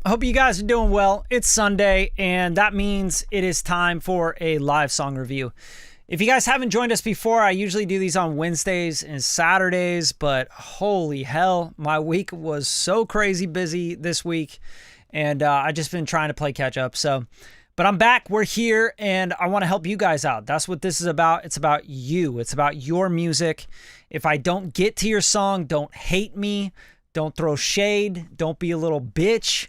I hope you guys are doing well. It's Sunday, and that means it is time for a live song review. If you guys haven't joined us before, I usually do these on Wednesdays and Saturdays, but holy hell, my week was so crazy busy this week, and I just been trying to play catch up. But I'm back, we're here, and I want to help you guys out. That's what this is about. It's about you. It's about your music. If I don't get to your song, don't hate me. Don't throw shade. Don't be a little bitch.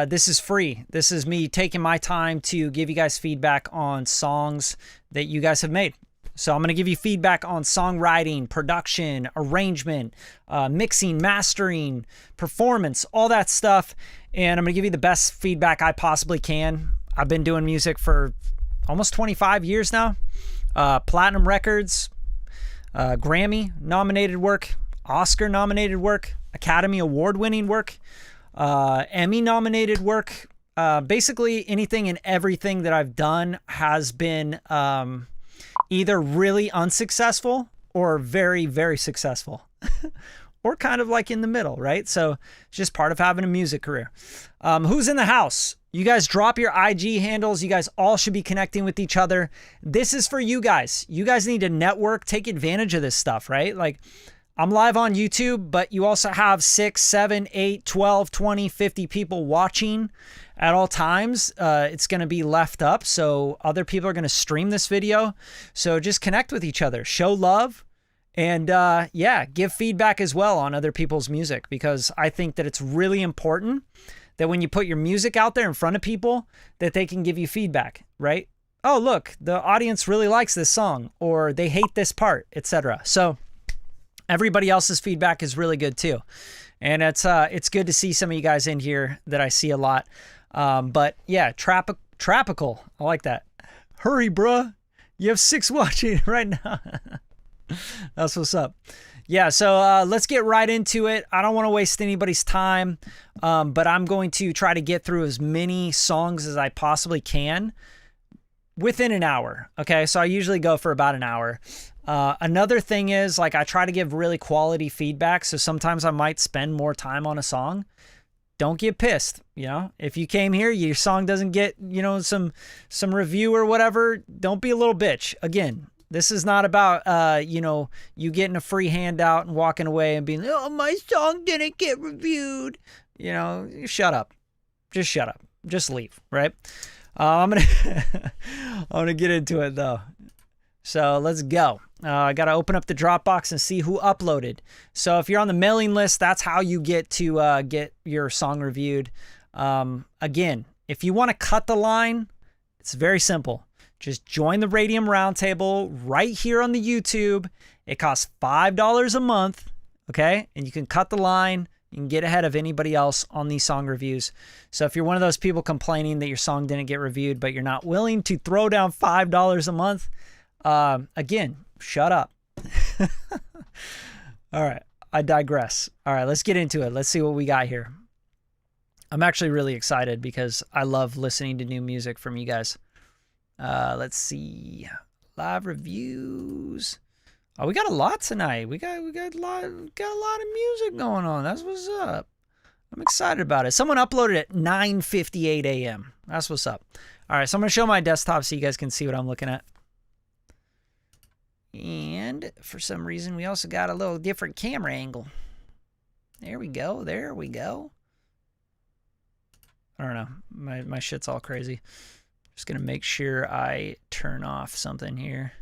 This is free. This is me taking my time to give you guys feedback on songs that you guys have made. So I'm going to give you feedback on songwriting, production, arrangement, mixing, mastering, performance, all that stuff. And I'm going to give you the best feedback I possibly can. I've been doing music for almost 25 years now. Platinum records, Grammy nominated work, Oscar nominated work, Academy Award winning work, Emmy nominated work. Basically anything and everything that I've done has been either really unsuccessful or very, very successful. Or kind of like in the middle, right? So it's just part of having a music career. Who's in the house? You guys drop your IG handles. You guys all should be connecting with each other. This is for you guys. You guys need to network, take advantage of this stuff, right? Like, I'm live on YouTube, but you also have 6, 7, 8, 12, 20, 50 people watching at all times. It's going to be left up, so other people are going to stream this video. So just connect with each other, show love, and yeah, give feedback as well on other people's music, because I think that it's really important that when you put your music out there in front of people, that they can give you feedback, right? Oh, look, the audience really likes this song, or they hate this part, etc. So everybody else's feedback is really good too. And it's good to see some of you guys in here that I see a lot. But yeah, Trapical. I like that. Hurry, bruh. You have 6 watching right now. That's what's up. Yeah, so let's get right into it. I don't want to waste anybody's time, but I'm going to try to get through as many songs as I possibly can within an hour. Okay, so I usually go for about an hour. Another thing is, like, I try to give really quality feedback, so sometimes I might spend more time on a song. Don't get pissed, you know? If you came here, your song doesn't get, you know, some review or whatever, don't be a little bitch. Again, this is not about, you know, you getting a free handout and walking away and being, oh, my song didn't get reviewed. You know, shut up. Just shut up. Just leave, right? I'm gonna get into it, though. So let's go. I got to open up the Dropbox and see who uploaded. So if you're on the mailing list, that's how you get to get your song reviewed. Again, if you want to cut the line, it's very simple. Just join the Radium Roundtable right here on the YouTube. It costs $5 a month, okay? And you can cut the line. You can get ahead of anybody else on these song reviews. So if you're one of those people complaining that your song didn't get reviewed, but you're not willing to throw down $5 a month, again, shut up. All right, I digress. All right, let's get into it. Let's see what we got here. I'm actually really excited because I love listening to new music from you guys. Let's see. Live reviews. Oh, we got a lot tonight. We got a lot of music going on. That's what's up. I'm excited about it. Someone uploaded at 9:58 a.m. That's what's up. All right, so I'm going to show my desktop so you guys can see what I'm looking at. And for some reason, we also got a little different camera angle. There we go. There we go. I don't know. My shit's all crazy. Just going to make sure I turn off something here.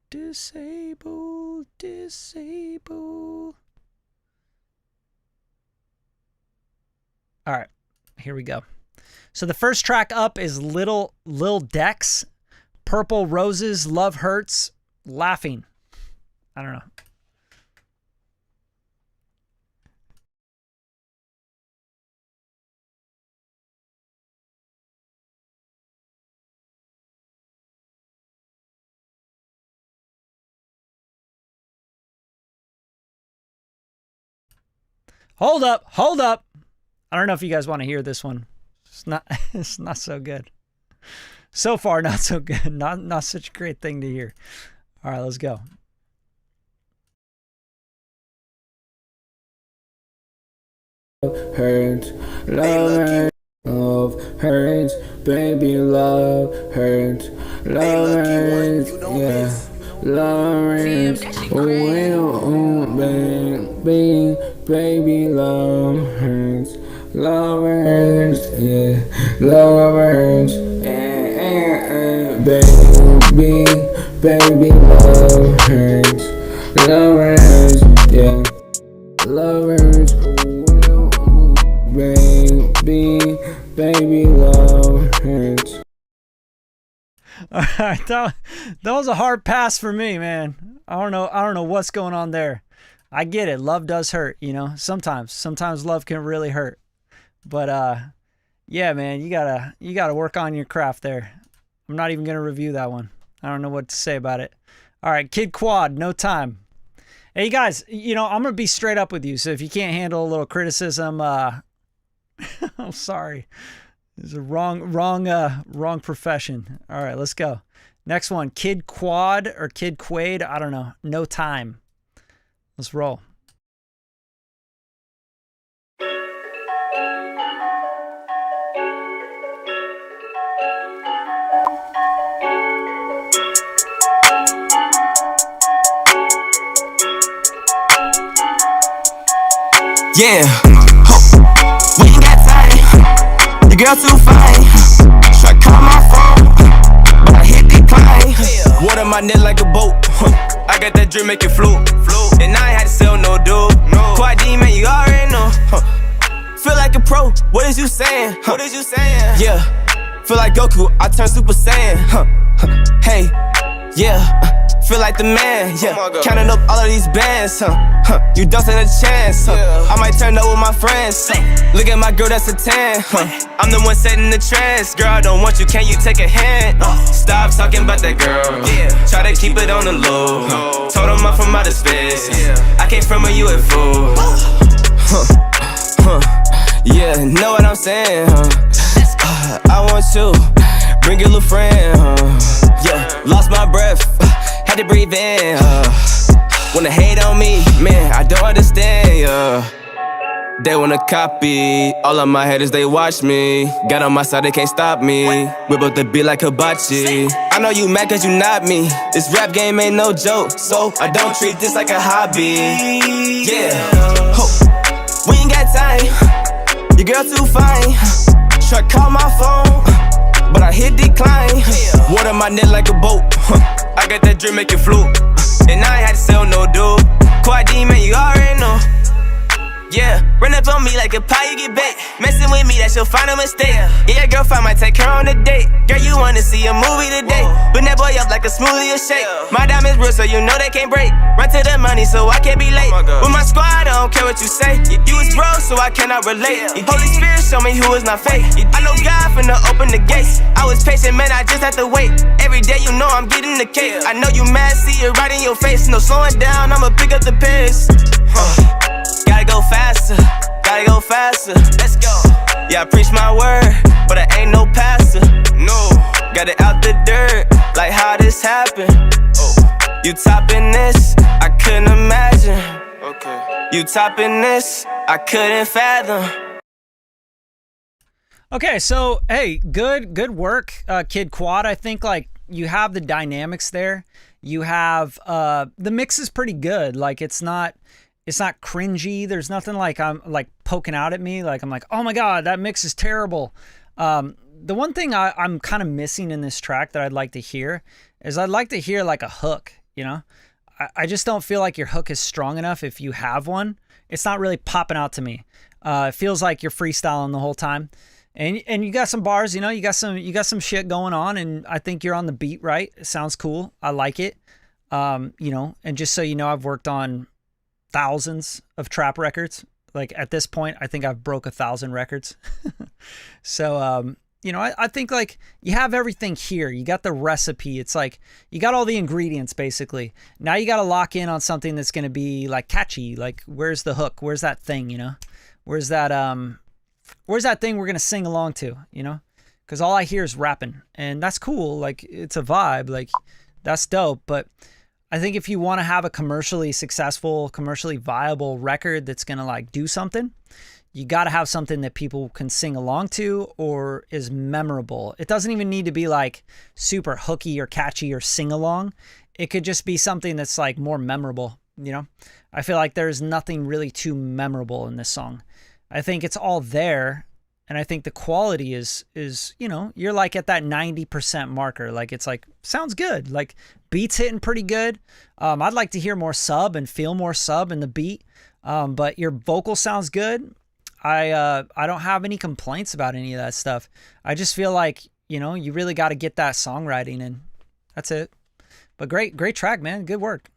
Disable, disable. All right, here we go. So the first track up is Lil Dex, Purple Roses, Love Hurts, Laughing. I don't know. Hold up, hold up. I don't know if you guys want to hear this one. It's not so good. So far, not so good. Not such a great thing to hear. All right, let's go. hurts, love hurts, love hurts, baby, love hurts, love hurts, yeah, love hurts, baby, love hurts, love hurts, yeah, love hurts, baby, love hurts, yeah, love hurts. Baby, love hurts. All right, that was a hard pass for me, man. I don't know what's going on there. I get it. Love does hurt, you know. Sometimes love can really hurt. But yeah, man, you gotta work on your craft there. I'm not even gonna review that one. I don't know what to say about it. All right, Kid Quad, No Time. Hey guys, you know, I'm gonna be straight up with you. So if you can't handle a little criticism, I'm sorry. It's a wrong profession. All right, let's go. Next one, Kid Quad or Kid Quaid. I don't know. No Time. Let's roll. Yeah, we ain't got time. The girl too fine. Try to call my phone, but I hit decline. Water my neck like a boat. I got that drip make it float. And I ain't had to sell no dough. Quad D, man, you already know. Feel like a pro. What is you saying? What is you saying? Yeah. Feel like Goku. I turn Super Saiyan. Hey. Yeah. Feel like the man, yeah. Counting up all of these bands, You don't stand a chance, I might turn up with my friends, Look at my girl, that's a 10, I'm the one setting the trends. Girl, I don't want you, can you take a hand? Stop talking about that girl, Try to keep it on the low, Told him I'm from outer space, I came from a UFO, Yeah, know what I'm saying, I want you, bring your little friend, Yeah, lost my breath, had to breathe in, Wanna hate on me, man, I don't understand, They wanna copy, all of my haters, they watch me. Got on my side, they can't stop me. Whip up the beat like hibachi. I know you mad cause you not me. This rap game ain't no joke, so I don't treat this like a hobby. Yeah, we ain't got time, your girl too fine. Try to call my phone, but I hit decline. Water my neck like a boat, I got that drip make it float. And I ain't had to sell no dough. Quad D, man, you already know. Yeah, run up on me like a pie, you get baked. Messing with me, that's your final mistake. Yeah, your girlfriend might take her on a date. Girl, you wanna see a movie today. Bend that boy up like a smoothie or shake. My diamonds real, so you know they can't break. Run to the money, so I can't be late. With my squad, I don't care what you say. You was broke, so I cannot relate. Holy Spirit, show me who is not fake. I know God finna open the gates. I was patient, man, I just had to wait. Every day, you know I'm getting the cake. I know you mad, see it right in your face. No slowing down, I'ma pick up the pace. Gotta go faster, let's go. Yeah, I preach my word, but I ain't no pastor. No, got it out the dirt, like how this happened. You topping this, I couldn't imagine. Okay. You topping this, I couldn't fathom. Okay, so hey, good work, Kid Quad. I think like you have the dynamics there. You have the mix is pretty good. Like it's not cringy. There's nothing like I'm like poking out at me. Like I'm like, oh my God, that mix is terrible. The one thing I'm kind of missing in this track that I'd like to hear is I'd like to hear like a hook, you know? I just don't feel like your hook is strong enough. If you have one, it's not really popping out to me. It feels like you're freestyling the whole time. And you got some bars, you know, you got some shit going on, and I think you're on the beat right. It sounds cool. I like it. You know, and just so you know, I've worked on thousands of trap records. Like at this point, I think I've broke 1,000 records. So, you know, I think like you have everything here. You got the recipe. It's like you got all the ingredients basically. Now you got to lock in on something that's going to be like catchy. Like where's the hook? Where's that thing, you know? Where's that thing we're going to sing along to, you know? Cuz all I hear is rapping, and that's cool. Like it's a vibe. Like that's dope, but I think if you want to have a commercially successful, commercially viable record that's going to like do something, you got to have something that people can sing along to or is memorable. It doesn't even need to be like super hooky or catchy or sing along. It could just be something that's like more memorable, you know? I feel like there's nothing really too memorable in this song. I think it's all there, and I think the quality is you know, you're like at that 90% marker. Like it's like sounds good. Like beats hitting pretty good. I'd like to hear more sub and feel more sub in the beat. But your vocal sounds good. I don't have any complaints about any of that stuff. I just feel like, you know, you really got to get that songwriting in. That's it. But great track, man. Good work.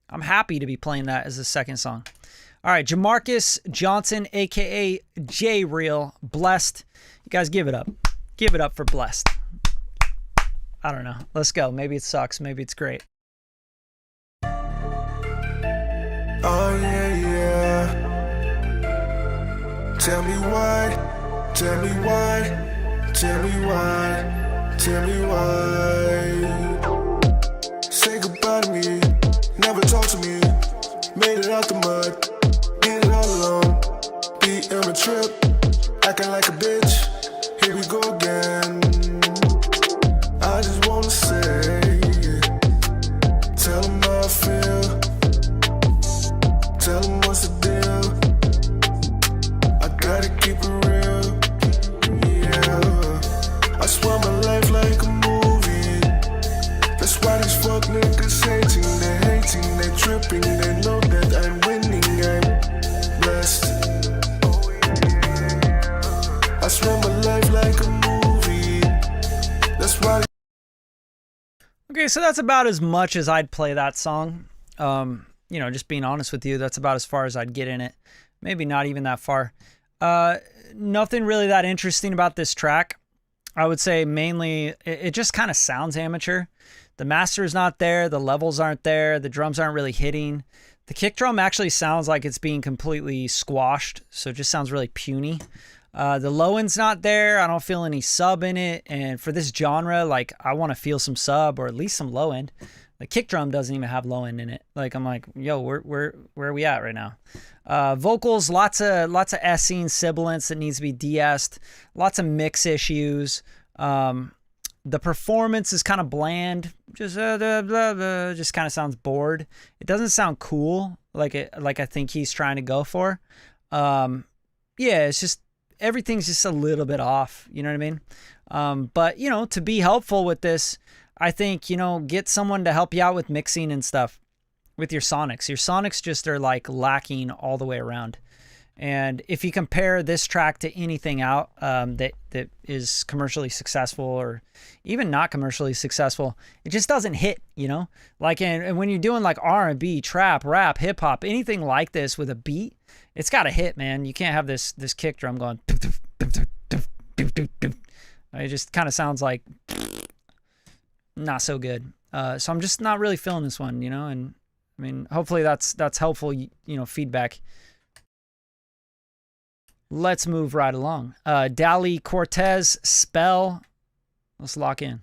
I'm happy to be playing that as the second song. All right, Jamarcus Johnson, a.k.a. J-Real, Blessed. You guys give it up. Give it up for Blessed. I don't know. Let's go. Maybe it sucks. Maybe it's great. Oh, yeah. Tell me why. Tell me why. Tell me why. Tell me why. Say goodbye to me. Never talk to me. Made it out the mud. Did it all alone. Be on a trip. Acting like a bitch. Here we go again. I just wanna say, tell them how I feel. Tell them what's the deal. I gotta keep it real. Yeah. I swear my life like a movie. That's why these fuck niggas hating. They hating, they tripping. They know that I'm winning. I'm blessed. I swear my life like a movie. That's why. Okay, so that's about as much as I'd play that song. You know, just being honest with you, that's about as far as I'd get in it. Maybe not even that far. Nothing really that interesting about this track. I would say mainly it just kind of sounds amateur. The master's not there. The levels aren't there. The drums aren't really hitting. The kick drum actually sounds like it's being completely squashed. So it just sounds really puny. The low end's not there. I don't feel any sub in it. And for this genre, like I want to feel some sub or at least some low end. The kick drum doesn't even have low end in it. Like I'm like, yo, where are we at right now? Vocals, lots of S-ing, sibilance that needs to be de-essed. Lots of mix issues. The performance is kind of bland. Just just kind of sounds bored. It doesn't sound cool like I think he's trying to go for. Yeah, it's just everything's just a little bit off. You know what I mean? But you know, to be helpful with this, I think, you know, get someone to help you out with mixing and stuff with your sonics. Your sonics just are like lacking all the way around. And if you compare this track to anything out that is commercially successful or even not commercially successful, it just doesn't hit, you know? Like, and when you're doing like R&B, trap, rap, hip hop, anything like this with a beat, it's got to hit, man. You can't have this kick drum going. It just kind of sounds like not so good. So I'm just not really feeling this one, you know? And I mean, hopefully that's helpful, you know, feedback. Let's move right along. Dali Cortez, Spell. Let's lock in.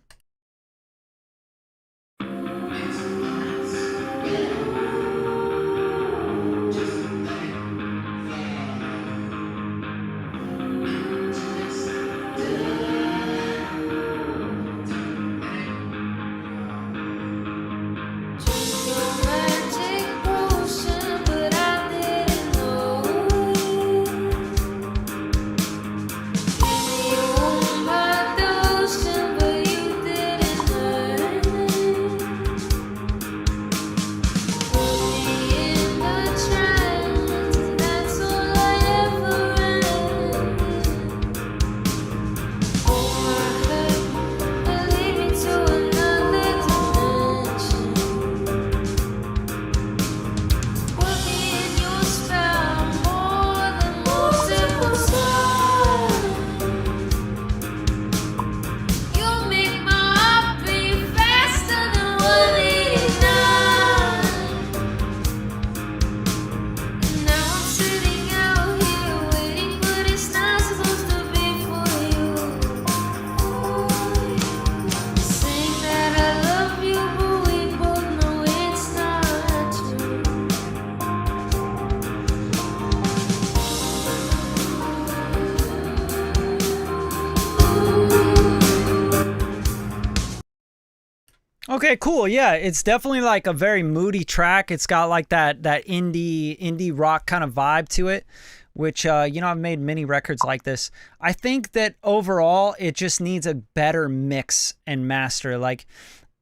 Okay, cool. Yeah, it's definitely like a very moody track. It's got like that indie rock kind of vibe to it, which I've made many records like this. I think that overall it just needs a better mix and master. Like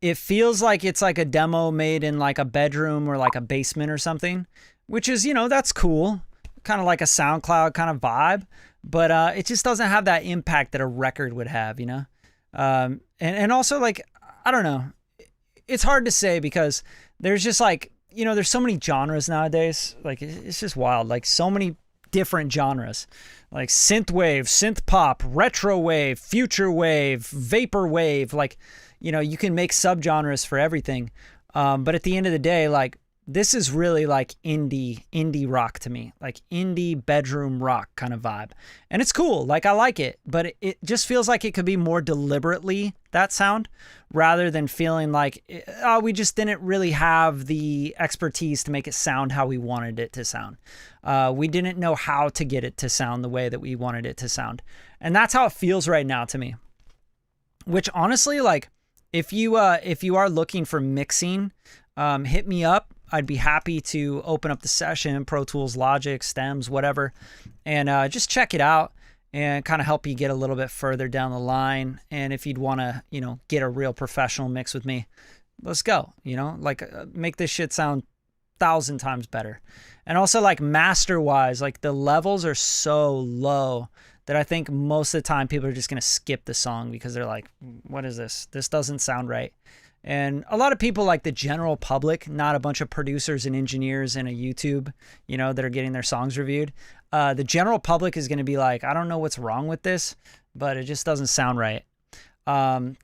it feels like it's like a demo made in like a bedroom or like a basement or something, which is, that's cool. Kind of like a SoundCloud kind of vibe, but it just doesn't have that impact that a record would have, and also like, I don't know. It's hard to say because there's just like, there's so many genres nowadays. Like it's just wild. Like so many different genres, like synth wave, synth pop, retro wave, future wave, vapor wave. Like, you can make subgenres for everything. But at the end of the day, like this is really like indie rock to me, like indie bedroom rock kind of vibe. And it's cool. Like I like it, but it just feels like it could be more deliberately that sound rather than feeling like, we just didn't really have the expertise to make it sound how we wanted it to sound. We didn't know how to get it to sound the way that we wanted it to sound. And that's how it feels right now to me, which honestly, like if you are looking for mixing, hit me up. I'd be happy to open up the session, Pro Tools, Logic, Stems, whatever, and just check it out and kind of help you get a little bit further down the line. And if you'd want to, get a real professional mix with me, let's go, make this shit sound 1,000 times better. And also like master wise, like the levels are so low that I think most of the time people are just going to skip the song because they're like, what is this? This doesn't sound right. And a lot of people, like the general public, not a bunch of producers and engineers in a YouTube, that are getting their songs reviewed. The general public is going to be like, I don't know what's wrong with this, but it just doesn't sound right.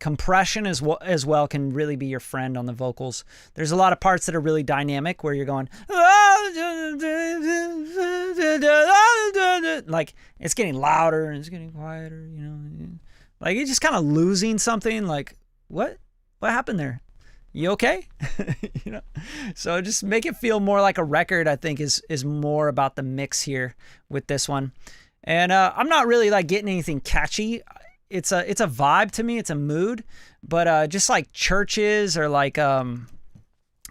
Compression as well can really be your friend on the vocals. There's a lot of parts that are really dynamic where you're going, like it's getting louder and it's getting quieter, like you're just kind of losing something. Like, what happened there? You okay? So just make it feel more like a record, I think is more about the mix here with this one. And I'm not really like getting anything catchy. It's a vibe to me. It's a mood, but just like Churches or like, God,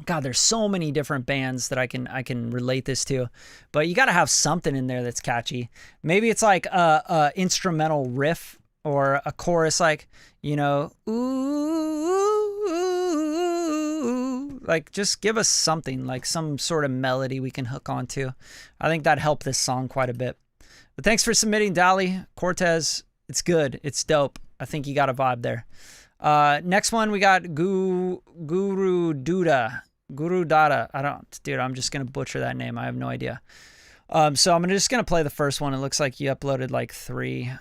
there's so many different bands that I can relate this to, but you got to have something in there that's catchy. Maybe it's like a instrumental riff or a chorus, like, ooh, like just give us something, like some sort of melody we can hook onto. I think that helped this song quite a bit. But thanks for submitting, Dali Cortez. It's good. It's dope. I think you got a vibe there. Next one, we got Guru Dada. I'm just going to butcher that name. I have no idea. So I'm just going to play the first one. It looks like you uploaded like 3.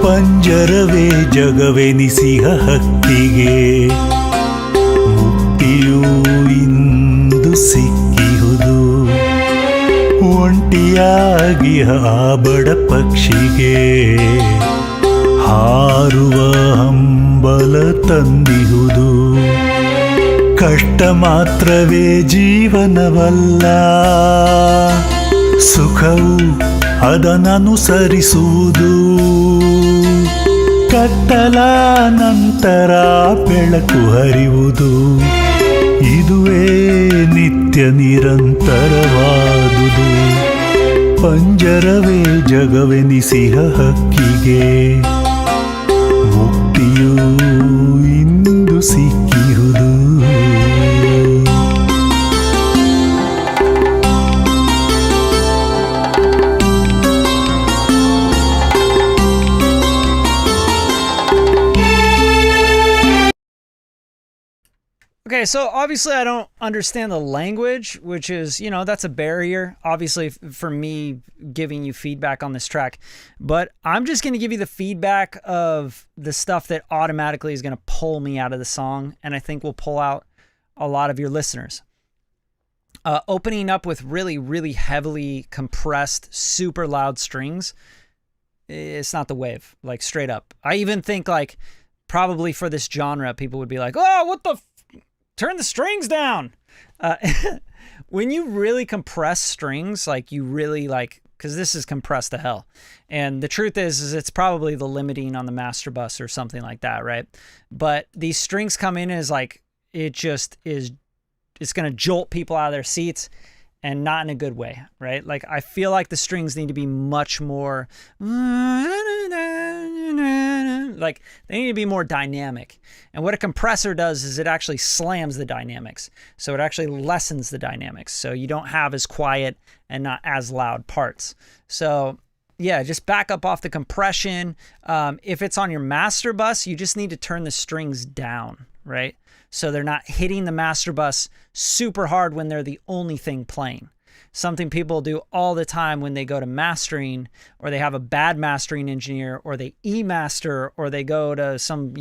ಪಂಜರವೇ ಜಗವೆನಿಸಿಹ ಹಕ್ಕಿಗೆ ಮುಕ್ತಿಯೂ ಇಂದು ಸಿಕ್ಕಿಹುದು ಒಂಟಿಯಾಗಿಹ ಆ ಬಡ ಪಕ್ಷಿಗೆ ಹಾರುವ ಹಂಬಲ ತಂದಿಹುದು ಕಷ್ಟ ಮಾತ್ರವೇ ಜೀವನವಲ್ಲ ಸುಖವು ಅದನ್ನನುಸರಿಸುವುದು ಕತ್ತಲ ನಂತರ ಬೆಳಕು ಹರಿಯುವುದು ಇದುವೇ ನಿತ್ಯ ನಿರಂತರವಾದುದು ಪಂಜರವೇ ಜಗವೆನಿಸಿಹ ಹಕ್ಕಿಗೆ ಮುಕ್ತಿಯೂ ಇಂದು ಸಿಕ್ಕಿಹುದು. Okay, so obviously I don't understand the language, which is, that's a barrier, obviously, for me giving you feedback on this track. But I'm just going to give you the feedback of the stuff that automatically is going to pull me out of the song, and I think will pull out a lot of your listeners. opening up with really, really heavily compressed, super loud strings, it's not the wave, like straight up. I even think like probably for this genre, people would be like, oh, what the, turn the strings down. When you really compress strings, like you really like, because this is compressed to hell. And the truth is it's probably the limiting on the master bus or something like that, right? But these strings come in as like, it just is, it's going to jolt people out of their seats, and not in a good way, right? Like I feel like the strings need to be much more, like they need to be more dynamic. And what a compressor does is it actually slams the dynamics. So it actually lessens the dynamics. So you don't have as quiet and not as loud parts. So yeah, just back up off the compression. If it's on your master bus, you just need to turn the strings down, right? So they're not hitting the master bus super hard when they're the only thing playing. Something people do all the time when they go to mastering, or they have a bad mastering engineer, or they e-master, or they go to some,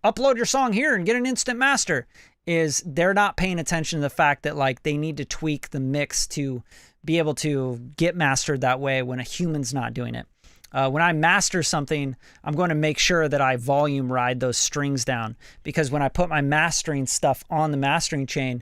upload your song here and get an instant master, is they're not paying attention to the fact that like they need to tweak the mix to be able to get mastered that way when a human's not doing it. When I master something, I'm going to make sure that I volume ride those strings down, because when I put my mastering stuff on the mastering chain,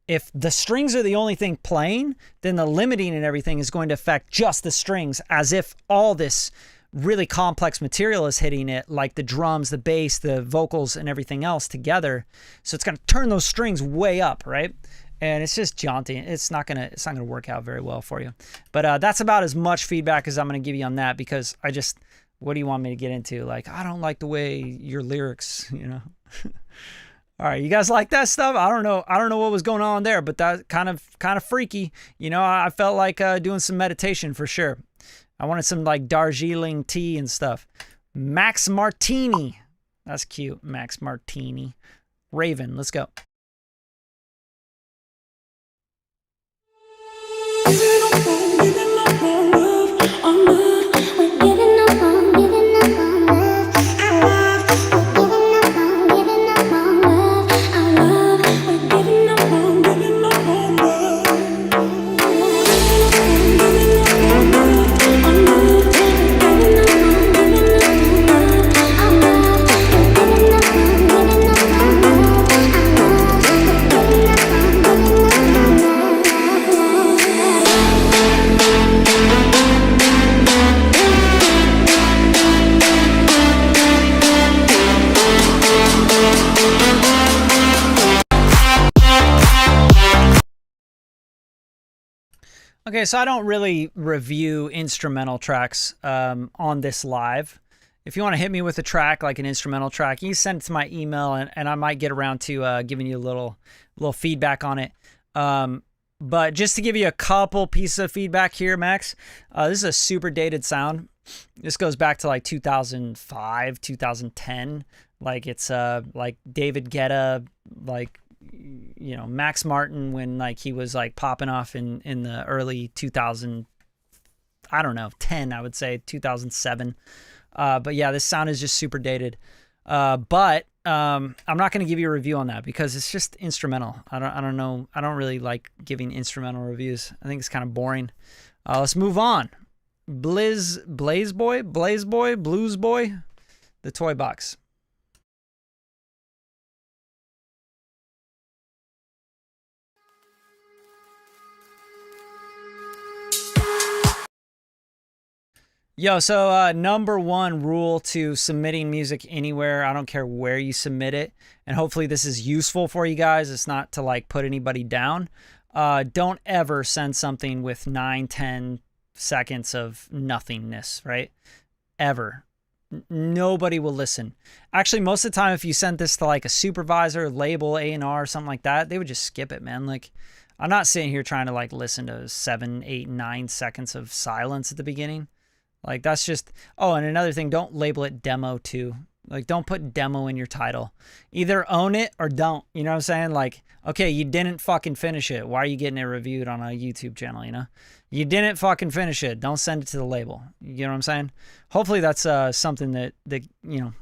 if the strings are the only thing playing, then the limiting and everything is going to affect just the strings, as if all this really complex material is hitting it, like the drums, the bass, the vocals, and everything else together. So it's going to turn those strings way up, right? And it's just jaunty. It's not gonna work out very well for you. But that's about as much feedback as I'm gonna give you on that, because what do you want me to get into? Like, I don't like the way your lyrics, All right, you guys like that stuff? I don't know what was going on there, but that kind of freaky. I felt like doing some meditation for sure. I wanted some like Darjeeling tea and stuff. Max Martini. That's cute. Max Martini. Raven, let's go. Okay, so I don't really review instrumental tracks on this live. If you want to hit me with a track, like an instrumental track, you send it to my email, and I might get around to giving you a little feedback on it. But just to give you a couple pieces of feedback here, Max, this is a super dated sound. This goes back to like 2005, 2010. Like it's like David Guetta, like Max Martin, when like he was like popping off in the early 2000, I don't know, 10, I would say 2007. But yeah, this sound is just super dated. But I'm not going to give you a review on that because it's just instrumental. I don't know. I don't really like giving instrumental reviews. I think it's kind of boring. Let's move on. Blaze Boy, Blues Boy, the Toy Box. Yo, so number one rule to submitting music anywhere, I don't care where you submit it, and hopefully this is useful for you guys. It's not to like put anybody down. Don't ever send something with 9-10 seconds of nothingness, right? Ever. Nobody will listen. Actually, most of the time, if you sent this to like a supervisor, label, A&R, something like that, they would just skip it, man. Like, I'm not sitting here trying to like listen to 7, 8, 9 seconds of silence at the beginning. Like, that's just... Oh, and another thing, don't label it demo too. Like, don't put demo in your title. Either own it or don't. You know what I'm saying? Like, okay, you didn't fucking finish it. Why are you getting it reviewed on a YouTube channel, you know? You didn't fucking finish it. Don't send it to the label. You know what I'm saying? Hopefully that's something that, you know,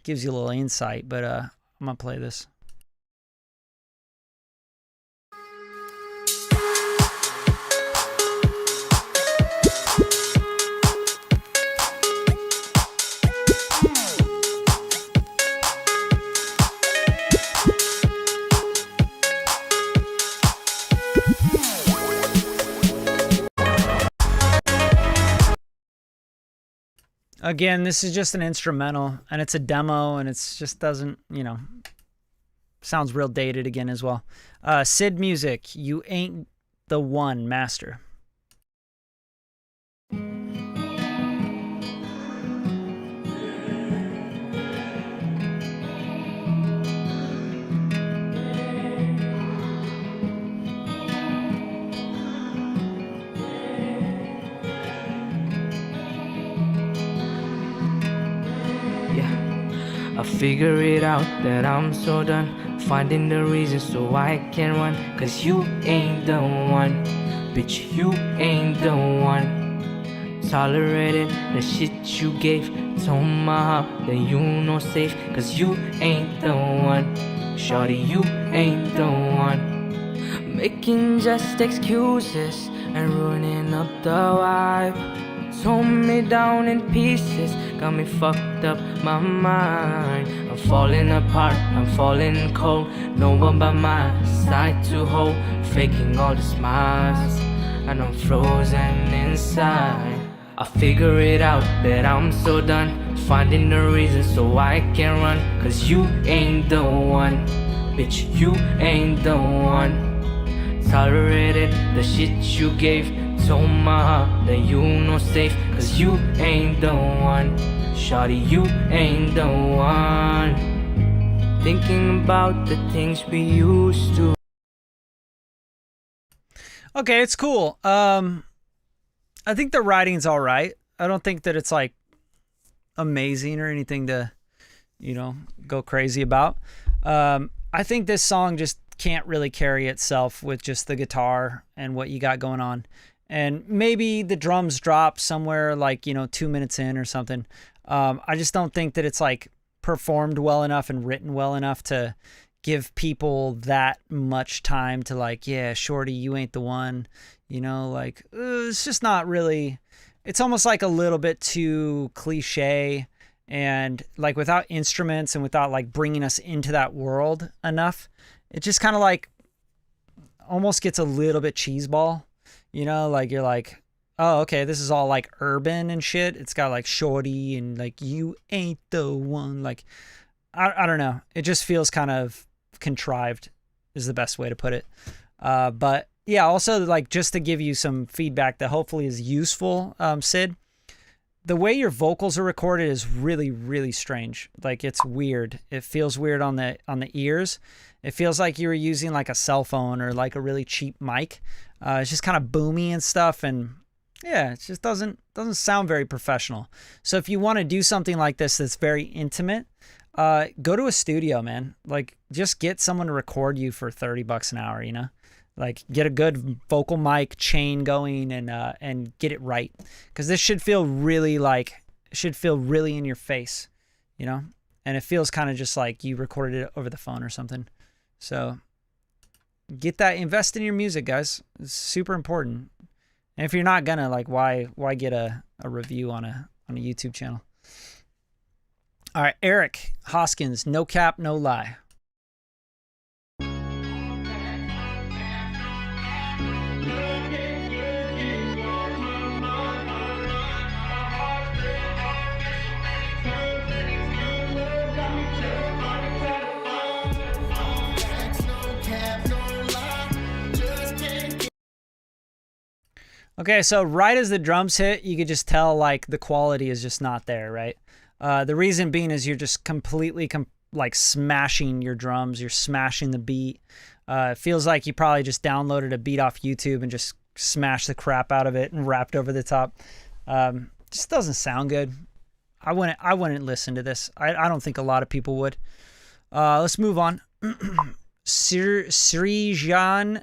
gives you a little insight. But I'm going to play this. Again, this is just an instrumental, and it's a demo, and it's just doesn't, sounds real dated again as well. Sid Music, You Ain't the One, Master. I figure it out that I'm so done finding the reason so I can run. Cause you ain't the one, bitch, you ain't the one. Tolerated the shit you gave. Told my heart that you no safe. Cause you ain't the one, shorty, you ain't the one. Making just excuses and ruining up the vibe. Tore me down in pieces, got me fucked up my mind. I'm falling apart, I'm falling cold. No one by my side to hold. Faking all the smiles, and I'm frozen inside. I figure it out that I'm so done finding the reason so I can run. Cause you ain't the one, bitch, you ain't the one. Tolerated the shit you gave. Told my heart that you no safe. Cause you ain't the one, shawty, you ain't the one. Thinking about the things we used to. Okay, it's cool. I think the writing's all right. I don't think that it's like amazing or anything to, go crazy about. I think this song just can't really carry itself with just the guitar and what you got going on. And maybe the drums drop somewhere like, 2 minutes in or something. I just don't think that it's like performed well enough and written well enough to give people that much time to like, yeah, shorty, you ain't the one, it's just not really, it's almost like a little bit too cliche and like without instruments and without like bringing us into that world enough. It just kind of like almost gets a little bit cheeseball. Like you're like, oh, okay, this is all like urban and shit. It's got like shorty and like you ain't the one. Like, I don't know. It just feels kind of contrived is the best way to put it. But yeah, also like just to give you some feedback that hopefully is useful, Sid, the way your vocals are recorded is really, really strange. Like it's weird. It feels weird on the ears. It feels like you were using like a cell phone or like a really cheap mic. It's just kind of boomy and stuff, and yeah, it just doesn't sound very professional. So if you want to do something like this that's very intimate, go to a studio, man. Like just get someone to record you for $30 an hour, Like get a good vocal mic chain going and get it right. Cuz this should feel really in your face, And it feels kind of just like you recorded it over the phone or something. So get that, invest in your music, guys. It's super important. And if you're not gonna, like, why get a review on a YouTube channel? All right, Eric Hoskins, No Cap, No Lie. Okay, so right as the drums hit, you could just tell like the quality is just not there, right? The reason being is you're just completely like smashing your drums. You're smashing the beat. It feels like you probably just downloaded a beat off YouTube and just smashed the crap out of it and rapped over the top. Just doesn't sound good. I wouldn't listen to this. I don't think a lot of people would. Let's move on. Srijan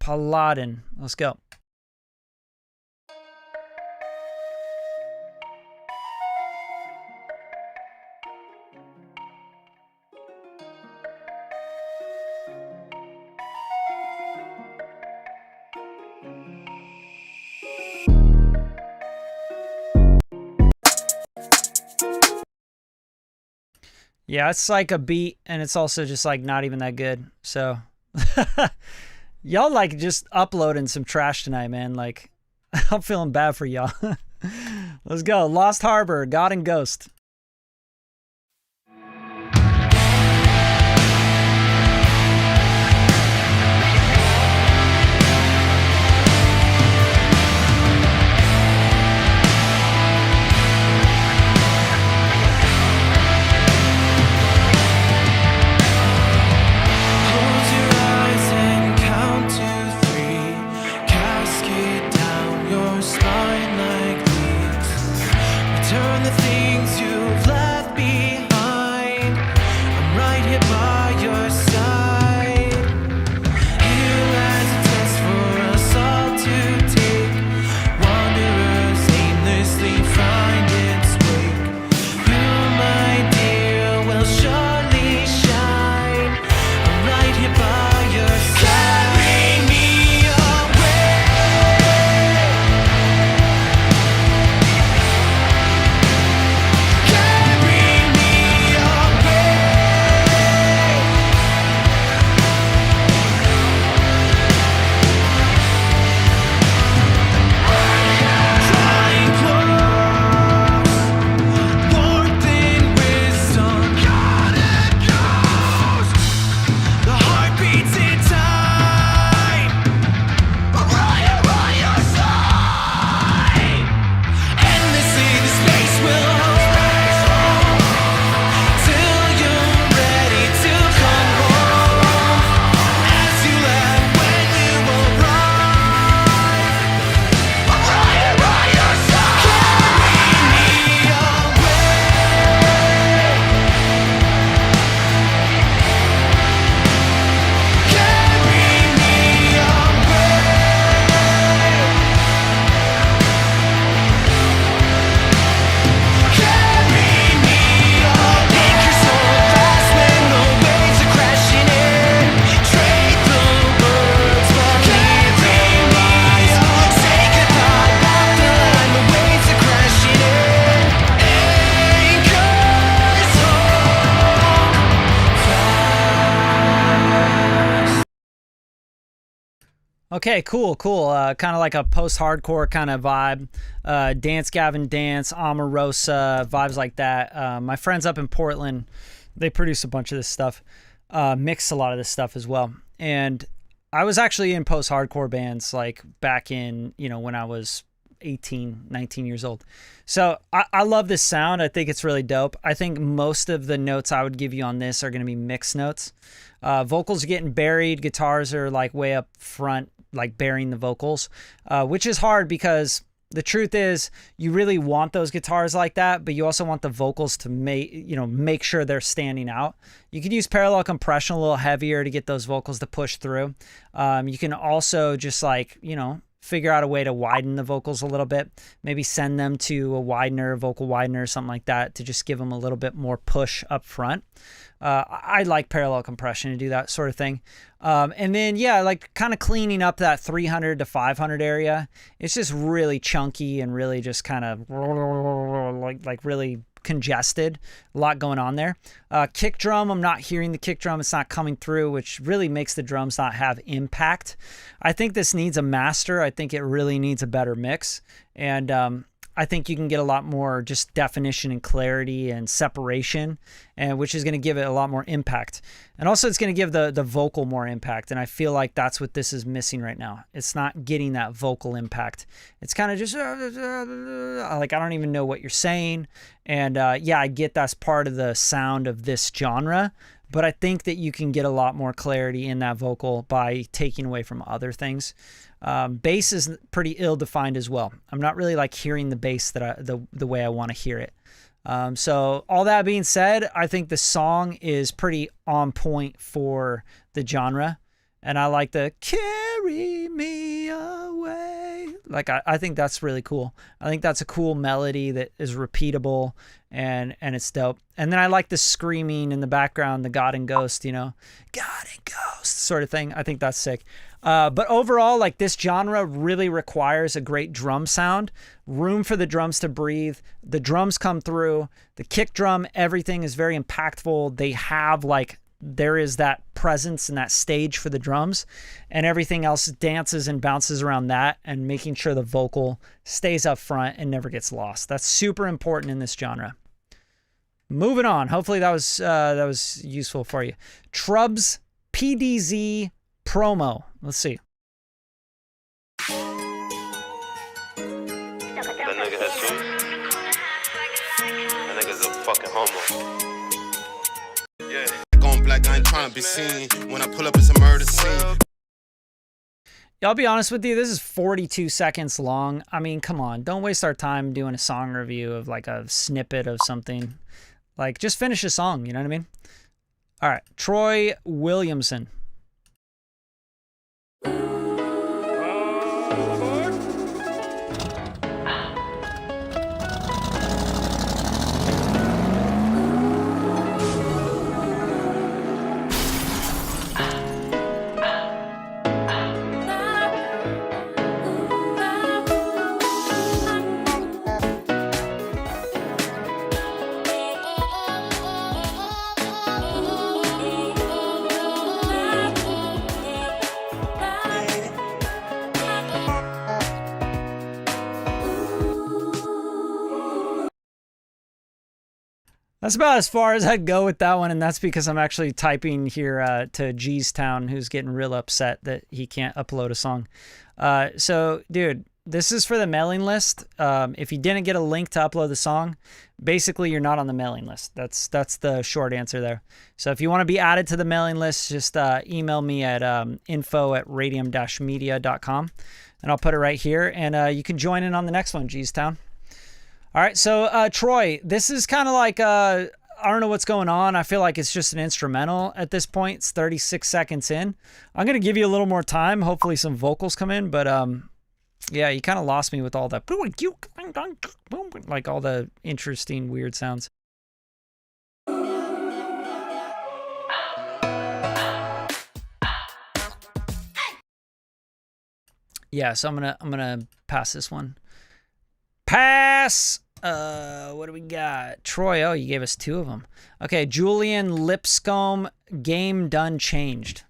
Paladin. Let's go. Yeah, it's like a beat, and it's also just like not even that good. So y'all like just uploading some trash tonight, man. Like I'm feeling bad for y'all. Let's go. Lost Harbor, God and Ghost. Close your eyes and count to 3. Cascade down your spine like leaves. Return the things you've left behind. I'm right here by your side. Here as a test for us all to take. Wanderers aimlessly find its wake. You, my dear, will surely shine. I'm right here by your side. Carry me away. Carry me away. Drawing close, warmth and wisdom. God and Ghost. The heart beats in time. I'm right here by your side. Endlessly the space will hold till you're ready to come home. As you left when you arrive, I'm right here by your side. Carry me away. Carry me away. Carry me away. Make your soul fast when the waves are crashing in. Trade the words for leaving lies. Say goodbye, walk the line. The waves are crashing in. Anchors hold fast. Okay, cool. Kind of like a post-hardcore kind of vibe. Dance Gavin Dance, Omarosa, vibes like that. My friends up in Portland, they produce a bunch of this stuff, mix a lot of this stuff as well. And I was actually in post-hardcore bands like back in, when I was 18, 19 years old. So I love this sound. I think it's really dope. I think most of the notes I would give you on this are going to be mixed notes. Vocals are getting buried. Guitars are like way up front, like burying the vocals, which is hard because the truth is you really want those guitars like that, but you also want the vocals to make sure they're standing out. You could use parallel compression a little heavier to get those vocals to push through. You can also just figure out a way to widen the vocals a little bit, maybe send them to a widener, vocal widener, something like that to just give them a little bit more push up front. I like parallel compression to do that sort of thing. And then, like kind of cleaning up that 300 to 500 area. It's just really chunky and really just kind of like really congested. A lot going on there. Kick drum, I'm not hearing the kick drum. It's not coming through, which really makes the drums not have impact. I think this needs a master. I think it really needs a better mix. And I think you can get a lot more just definition and clarity and separation, and which is going to give it a lot more impact. And also it's going to give the vocal more impact. And I feel like that's what this is missing right now. It's not getting that vocal impact. It's kind of just like, I don't even know what you're saying. And I get that's part of the sound of this genre, but I think that you can get a lot more clarity in that vocal by taking away from other things. Bass is pretty ill-defined as well. I'm not really like hearing the bass the way I want to hear it. So all that being said, I think the song is pretty on point for the genre, and I like the carry me away. Like I think that's really cool. I think that's a cool melody that is repeatable and it's dope. And then I like the screaming in the background, the God and Ghost, God and Ghost sort of thing. I think that's sick. But overall, like this genre really requires a great drum sound, room for the drums to breathe. The drums come through, the kick drum, everything is very impactful. They have like there is that presence and that stage for the drums, and everything else dances and bounces around that, and making sure the vocal stays up front and never gets lost. That's super important in this genre. Moving on. Hopefully that was useful for you. Trubs PDZ promo. Let's see. That nigga Jesus. That nigga's a fucking homo. Yeah. Going black, I ain't trying to be seen. When I pull up, it's a murder scene. I'll be honest with you, this is 42 seconds long. I mean, come on. Don't waste our time doing a song review of like a snippet of something. Like, just finish a song, you know what I mean? All right, Troy Williamson. That's about as far as I'd go with that one, and that's because I'm actually typing here to G's Town, who's getting real upset that he can't upload a song. So, dude, this is for the mailing list. If you didn't get a link to upload the song, basically you're not on the mailing list. That's the short answer there. So if you want to be added to the mailing list, just email me at info@radium-media.com, and I'll put it right here, and you can join in on the next one, G's Town. All right, so Troy, this is kind of like, I don't know what's going on. I feel like it's just an instrumental at this point. It's 36 seconds in. I'm going to give you a little more time. Hopefully some vocals come in, but yeah, you kind of lost me with all that, like all the interesting, weird sounds. Yeah, so I'm gonna pass this one. Pass. What do we got? Troy, oh, you gave us two of them. Okay, Julian Lipscomb, Game Done Changed.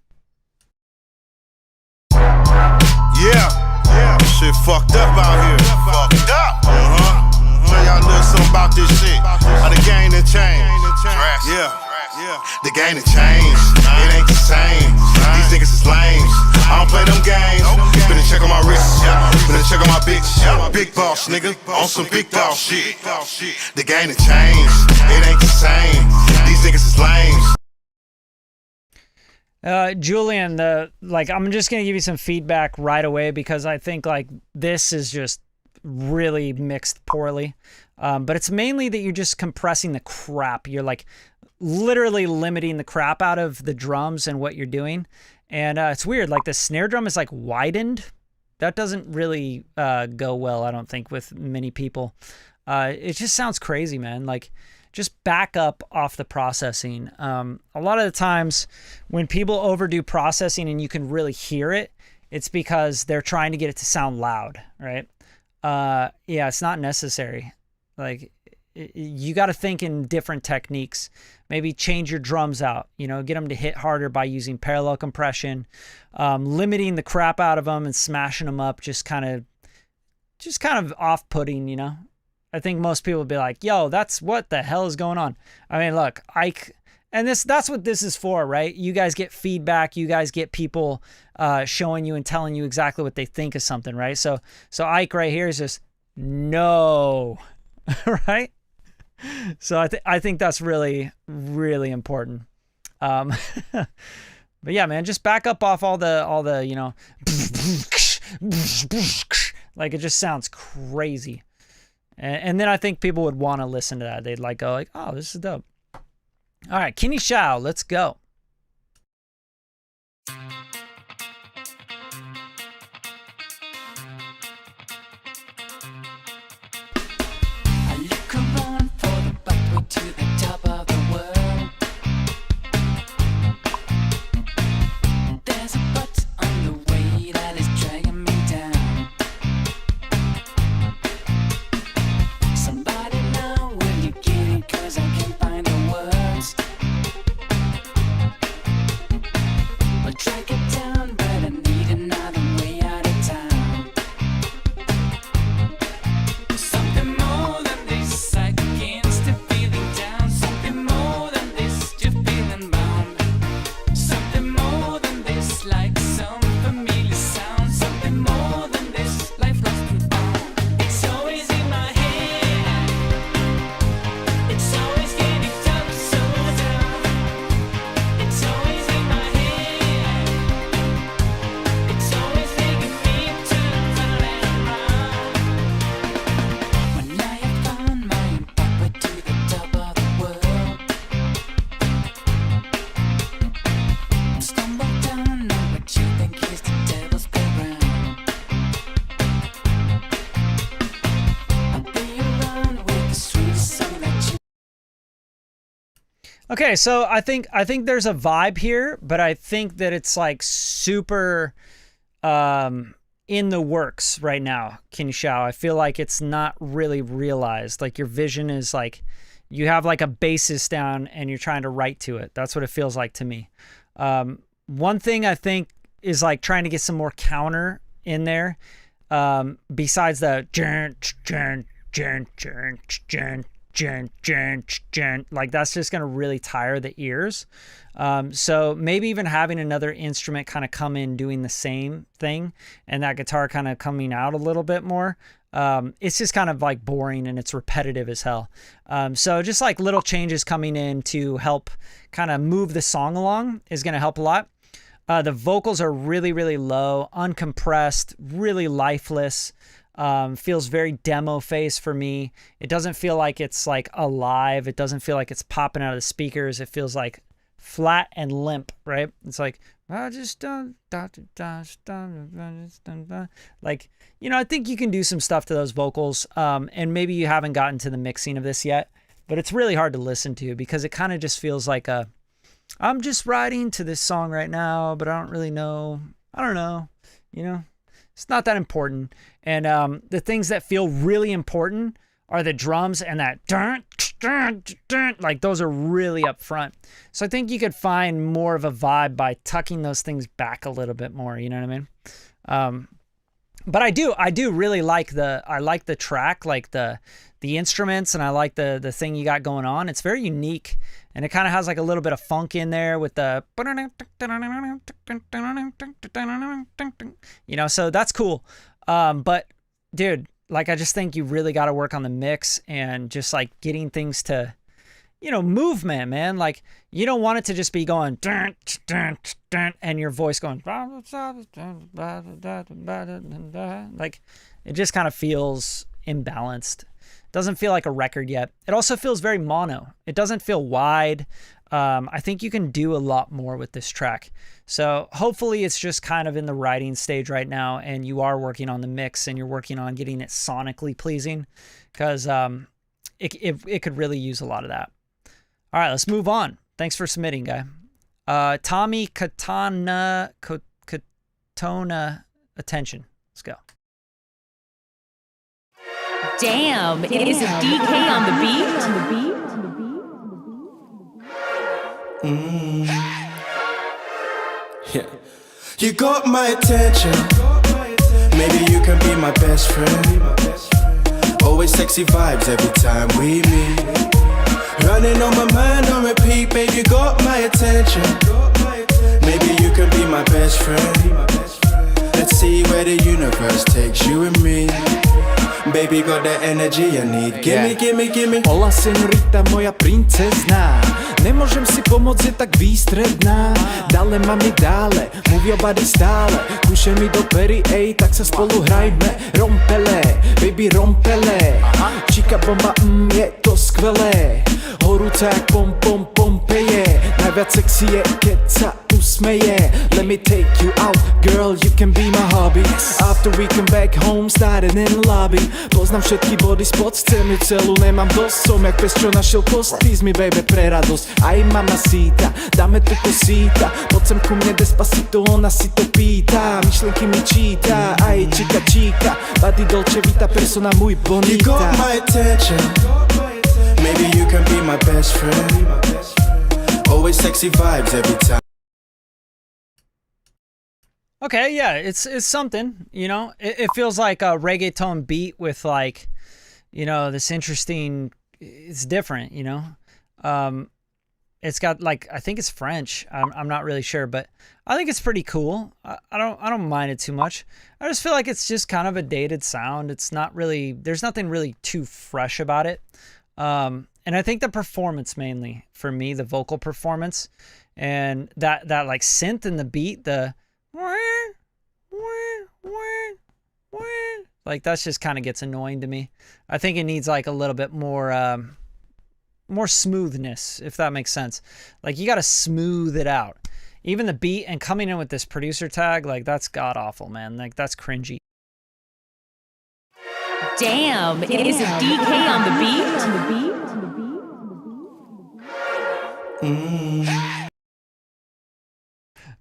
Yeah, shit fucked up out here. Fucked up. Tell y'all a little something about this shit. How the game done changed. Yeah. The game done changed. It ain't the same. These niggas is lames. I don't play them games. Finna check on my wrist. Finna check on my bitch. Big boss, nigga. On some big boss shit. The game done changed. It ain't the same. These niggas is lames. Julian, I'm just gonna give you some feedback right away because I think like this is just really mixed poorly. But it's mainly that you're just compressing the crap. You're like literally limiting the crap out of the drums and what you're doing. And it's weird, like the snare drum is like widened. That doesn't really go well, I don't think, with many people. It just sounds crazy, man. Like, just back up off the processing. A lot of the times when people overdo processing and you can really hear it, it's because they're trying to get it to sound loud, right? Yeah, it's not necessary. Like, you got to think in different techniques. Maybe change your drums out, get them to hit harder by using parallel compression, limiting the crap out of them and smashing them up, just kind of off-putting, I think most people would be like, yo, that's what the hell is going on? I mean, look, that's what this is for, right? You guys get feedback. You guys get people showing you and telling you exactly what they think of something, right? So Ike right here is just, no, right? So I think that's really, really important. But yeah, man, just back up off all the like it just sounds crazy. And then I think people would want to listen to that. They'd go like, oh, this is dope. All right, Kenny Shao, let's go. To the top of the world. There's a butt on the way that is dragging me down. Somebody now, will you get it? 'Cause I can't find the words. Okay, so I think there's a vibe here, but I think that it's like super in the works right now, Kin Shao. I feel like it's not really realized. Like your vision is like you have like a basis down and you're trying to write to it. That's what it feels like to me. One thing I think is like trying to get some more counter in there. Besides the like that's just going to really tire the ears. So maybe even having another instrument kind of come in doing the same thing and that guitar kind of coming out a little bit more. It's just kind of like boring and it's repetitive as hell. So just like little changes coming in to help kind of move the song along is going to help a lot. The vocals are really, really low, uncompressed, really lifeless. Feels very demo face for me. It doesn't feel like it's like alive. It doesn't feel like it's popping out of the speakers. It feels like flat and limp, right? It's like, like, you know, I think you can do some stuff to those vocals. And maybe you haven't gotten to the mixing of this yet, but it's really hard to listen to because it kind of just feels like I'm just writing to this song right now, but I don't really know. I don't know, you know? It's not that important. And the things that feel really important are the drums and that dun, dun, dun, like those are really up front. So I think you could find more of a vibe by tucking those things back a little bit more, you know what I mean? But I do really like the track, like the instruments, and I like the thing you got going on. It's very unique, and it kind of has like a little bit of funk in there with the, you know, so that's cool. But dude, like I just think you really got to work on the mix and just like getting things to, you know, movement, man. Like you don't want it to just be going dun, dun, dun, and your voice going like it just kind of feels imbalanced. Doesn't feel like a record yet. It also feels very mono. It doesn't feel wide. I think you can do a lot more with this track. So hopefully it's just kind of in the writing stage right now and you are working on the mix and you're working on getting it sonically pleasing because it could really use a lot of that. All right, let's move on. Thanks for submitting, guy. Tommy Katona, attention. Let's go. Damn, is it DK on the beat? Yeah. You got my attention. Maybe you can be my best friend. Always sexy vibes every time we meet. Running on my mind on repeat, babe, you got my attention. Maybe you can be my best friend. Let's see where the universe takes you and me. Baby got the energy I need. Gimme. Hola senorita, moja princezna. Ne možem si pomoct, je tak výstredná. Dále mami dále, move your body stále. Kúše mi do pery, ej, tak sa spolu hrajme. Rompele, baby rompele. Čika bomba, je to skvelé. Horúca jak Pompeje. Najviac sexy je, keď sa usmeje. Let me take you out, girl, you can be my hobby. After we come back home, starting in the lobby. Poznám všetky body spots, chcem ju celú, nemám dosť. Som jak pes, čo našiel kost, tease mi baby pre radosť. Aj mamacita, dáme tu kosíta. Poď sem ku mne despacito, ona si to pýta. Myšlenky mi číta, aj čika. Body dolce vita, persona muy bonita. You got my attention. Maybe you can be my best friend. Always sexy vibes every time. Okay, yeah, it's something, you know. It feels like a reggaeton beat with like, you know, this interesting. It's different, you know. It's got like I think it's French. I'm not really sure, but I think it's pretty cool. I don't mind it too much. I just feel like it's just kind of a dated sound. It's not really. There's nothing really too fresh about it. And I think the performance mainly for me, the vocal performance, and that like synth in the beat, the. Like that's just kind of gets annoying to me. I think it needs like a little bit more smoothness, if that makes sense. Like you got to smooth it out. Even the beat and coming in with this producer tag, like that's god awful, man. Like that's cringy. Damn, is it DK on the beat?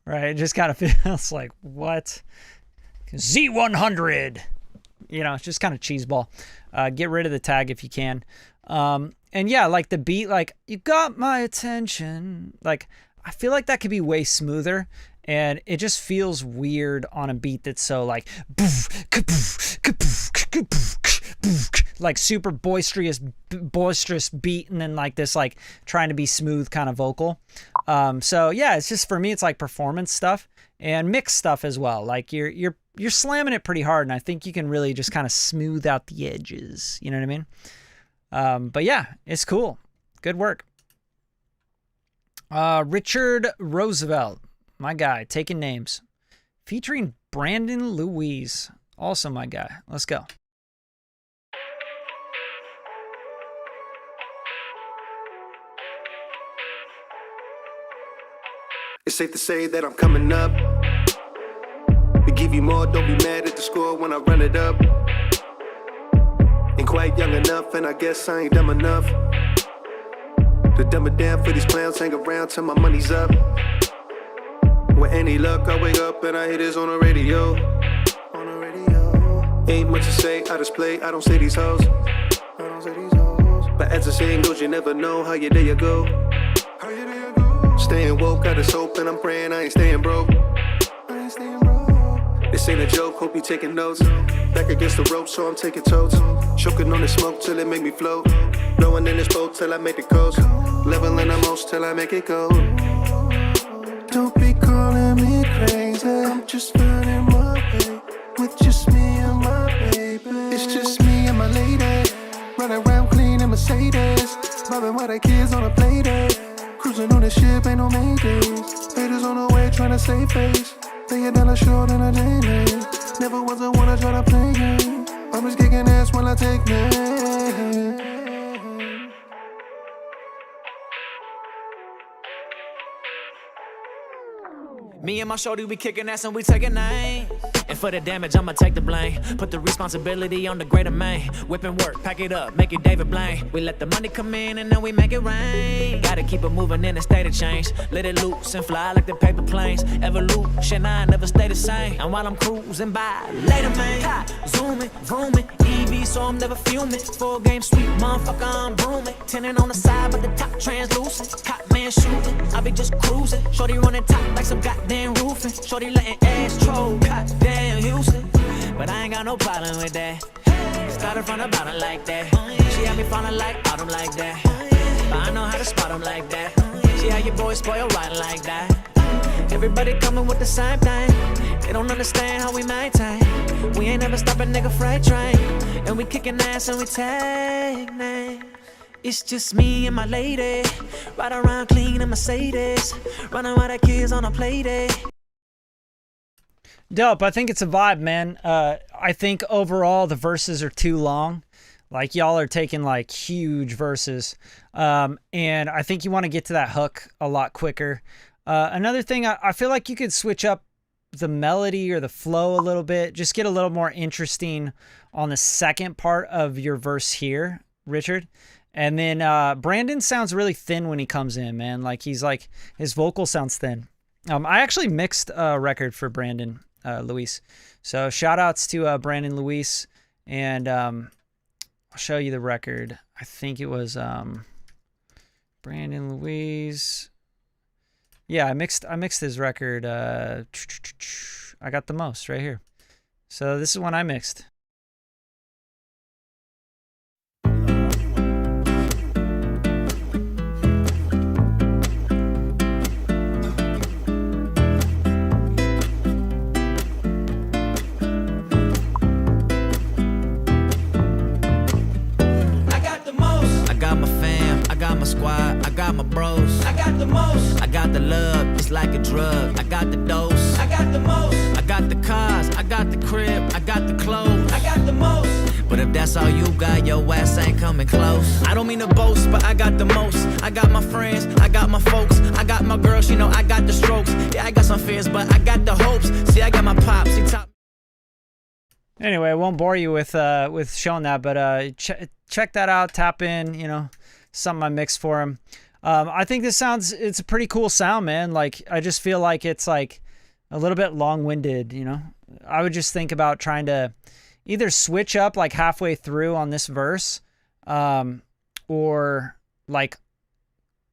Right? It just kind of feels like, what? Z100. You know, it's just kind of cheeseball. Get rid of the tag if you can. And yeah, like the beat, like, you got my attention. Like, I feel like that could be way smoother. And it just feels weird on a beat that's so like, like super boisterous beat, and then like this like trying to be smooth kind of vocal. So yeah, it's just, for me, it's like performance stuff and mixed stuff as well. Like you're slamming it pretty hard, and I think you can really just kind of smooth out the edges. You know what I mean? But yeah, it's cool. Good work. Richard Roosevelt, my guy, taking names, featuring Brandon Louise, also my guy. Let's go. It's safe to say that I'm coming up. To give you more, don't be mad at the score when I run it up. Ain't quite young enough, and I guess I ain't dumb enough to dumb it down for these clowns. Hang around till my money's up. With any luck, I wake up and I hear this on the radio. Ain't much to say, I just play, I don't say these hoes. But as the saying goes, you never know how your day you go. Staying woke, got this hope, and I'm praying I ain't staying broke. This ain't a joke, hope you taking notes. Back against the rope, so I'm taking totes. Choking on the smoke till it make me float. Blowing in this boat till I make the coast. Leveling the most till I make it go. Don't be calling me crazy, I'm just running my way. With just me and my baby. It's just me and my lady. Running around clean in Mercedes. Bobbing while the kids on a play day. Cruising on the ship, ain't no Maydays. Haters on the way trying to save face. Lay a dollar short in a day. Never was the one to try to play game. Always kicking ass when I take names. Me and my shorty, we kicking ass and we taking names. And for the damage, I'ma take the blame. Put the responsibility on the greater man. Whipping work, pack it up, make it David Blaine. We let the money come in and then we make it rain. Gotta keep it moving in a state of change. Let it loose and fly like the paper planes. Evolution, I never stay the same. And while I'm cruising by, later man. Zooming, vrooming, EV, so I'm never fuming. Full game sweet, motherfucker, I'm brooming. Tinting on the side, but the top translucent. Cop man shooting, I be just cruising. Shorty running top like some goddamn roofing. Shorty letting ass troll, goddamn Houston. But I ain't got no problem with that. Started from the bottom like that. She had me falling like autumn like that. But I know how to spot them like that. See how your boys spoil riding like that. Everybody coming with the same thing. They don't understand how we maintain. We ain't never stop a nigga freight train. And we kicking ass and we take names. It's just me and my lady. Ride around clean in Mercedes. Running with the kids on a play day. Dope. I think it's a vibe, man. I think overall the verses are too long. Like, y'all are taking like huge verses. And I think you want to get to that hook a lot quicker. Another thing, I feel like you could switch up the melody or the flow a little bit. Just get a little more interesting on the second part of your verse here, Richard. And then Brandon sounds really thin when he comes in, man. Like, he's like, his vocal sounds thin. I actually mixed a record for Brandon Luis. So shout outs to Brandon Luis. And I'll show you the record. I think it was Brandon Luis. Yeah, I mixed his record. I got the most right here. So this is one I mixed. Squad, I got my bros. I got the most. I got the love, it's like a drug. I got the dose. I got the most. I got the cars, I got the crib, I got the clothes. I got the most. But if that's all you got, your ass ain't coming close. I don't mean to boast, but I got the most. I got my friends, I got my folks, I got my girls, you know I got the strokes. Yeah, I got some fears, but I got the hopes. See, I got my pops, he top. Anyway, I won't bore you with showing that, but check that out. Tap in, you know. Something I mixed for him. I think it's a pretty cool sound, man. Like, I just feel like it's like a little bit long-winded, you know? I would just think about trying to either switch up like halfway through on this verse, or like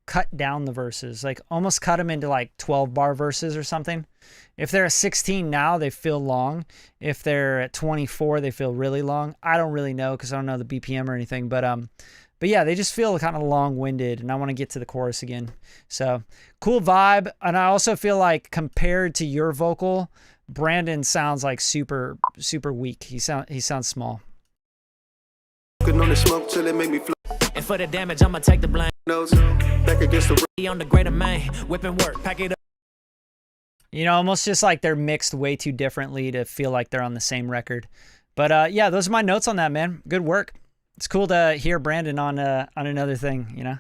cut down the verses, like almost cut them into like 12-bar verses or something. If they're at 16 now, they feel long. If they're at 24, they feel really long. I don't really know because I don't know the BPM or anything, but yeah, they just feel kind of long-winded, and I want to get to the chorus again. So cool vibe. And I also feel like compared to your vocal, Brandon sounds like super, super weak. He sounds small. On the smoke till it make me flow. And for the damage, I'ma take the blame. Nose back against the On the greater main, whipping work, pack it up. You know, almost just like they're mixed way too differently to feel like they're on the same record. But yeah, those are my notes on that, man. Good work. It's cool to hear Brandon on another thing, you know.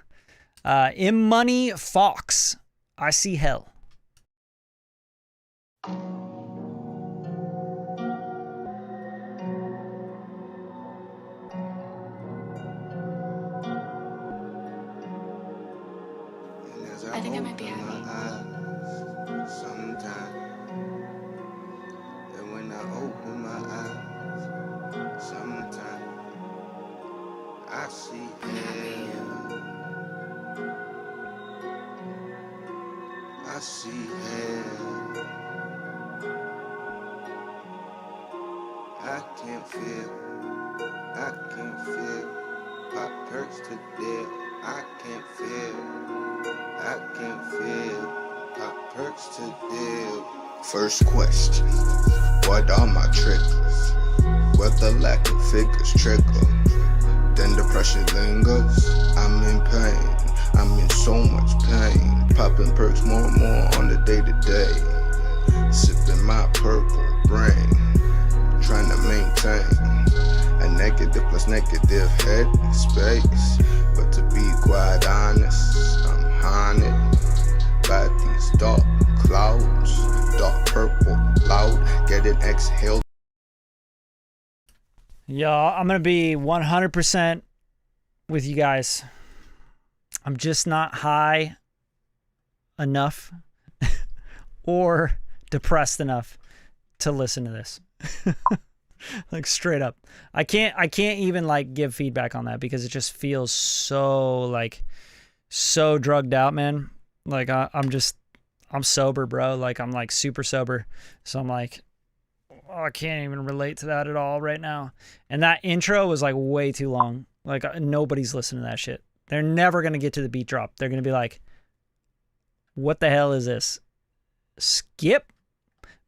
M Money Fox, I See Hell. I think I might be happy. Sometime, and when I open my eyes, sometime I see hell. I see hell. I can't feel. Pop perks to death. I can't feel. Pop perks to deal. First question, what are my triggers? What the lack of figures trigger? Then the pressure lingers. I'm in pain, I'm in so much pain. Popping perks more and more on the day to day. Sipping my purple brain, trying to maintain a negative plus negative head space. But to be quite honest, I'm haunted by these dark clouds, dark purple, loud, get it exhaled. Y'all, I'm going to be 100% with you guys. I'm just not high enough or depressed enough to listen to this. Like, straight up. I can't even like give feedback on that because it just feels so drugged out, man. Like I'm sober, bro. Like I'm like super sober. So I'm like, oh, I can't even relate to that at all right now. And that intro was like way too long. Like nobody's listening to that shit. They're never going to get to the beat drop. They're going to be like, what the hell is this? Skip?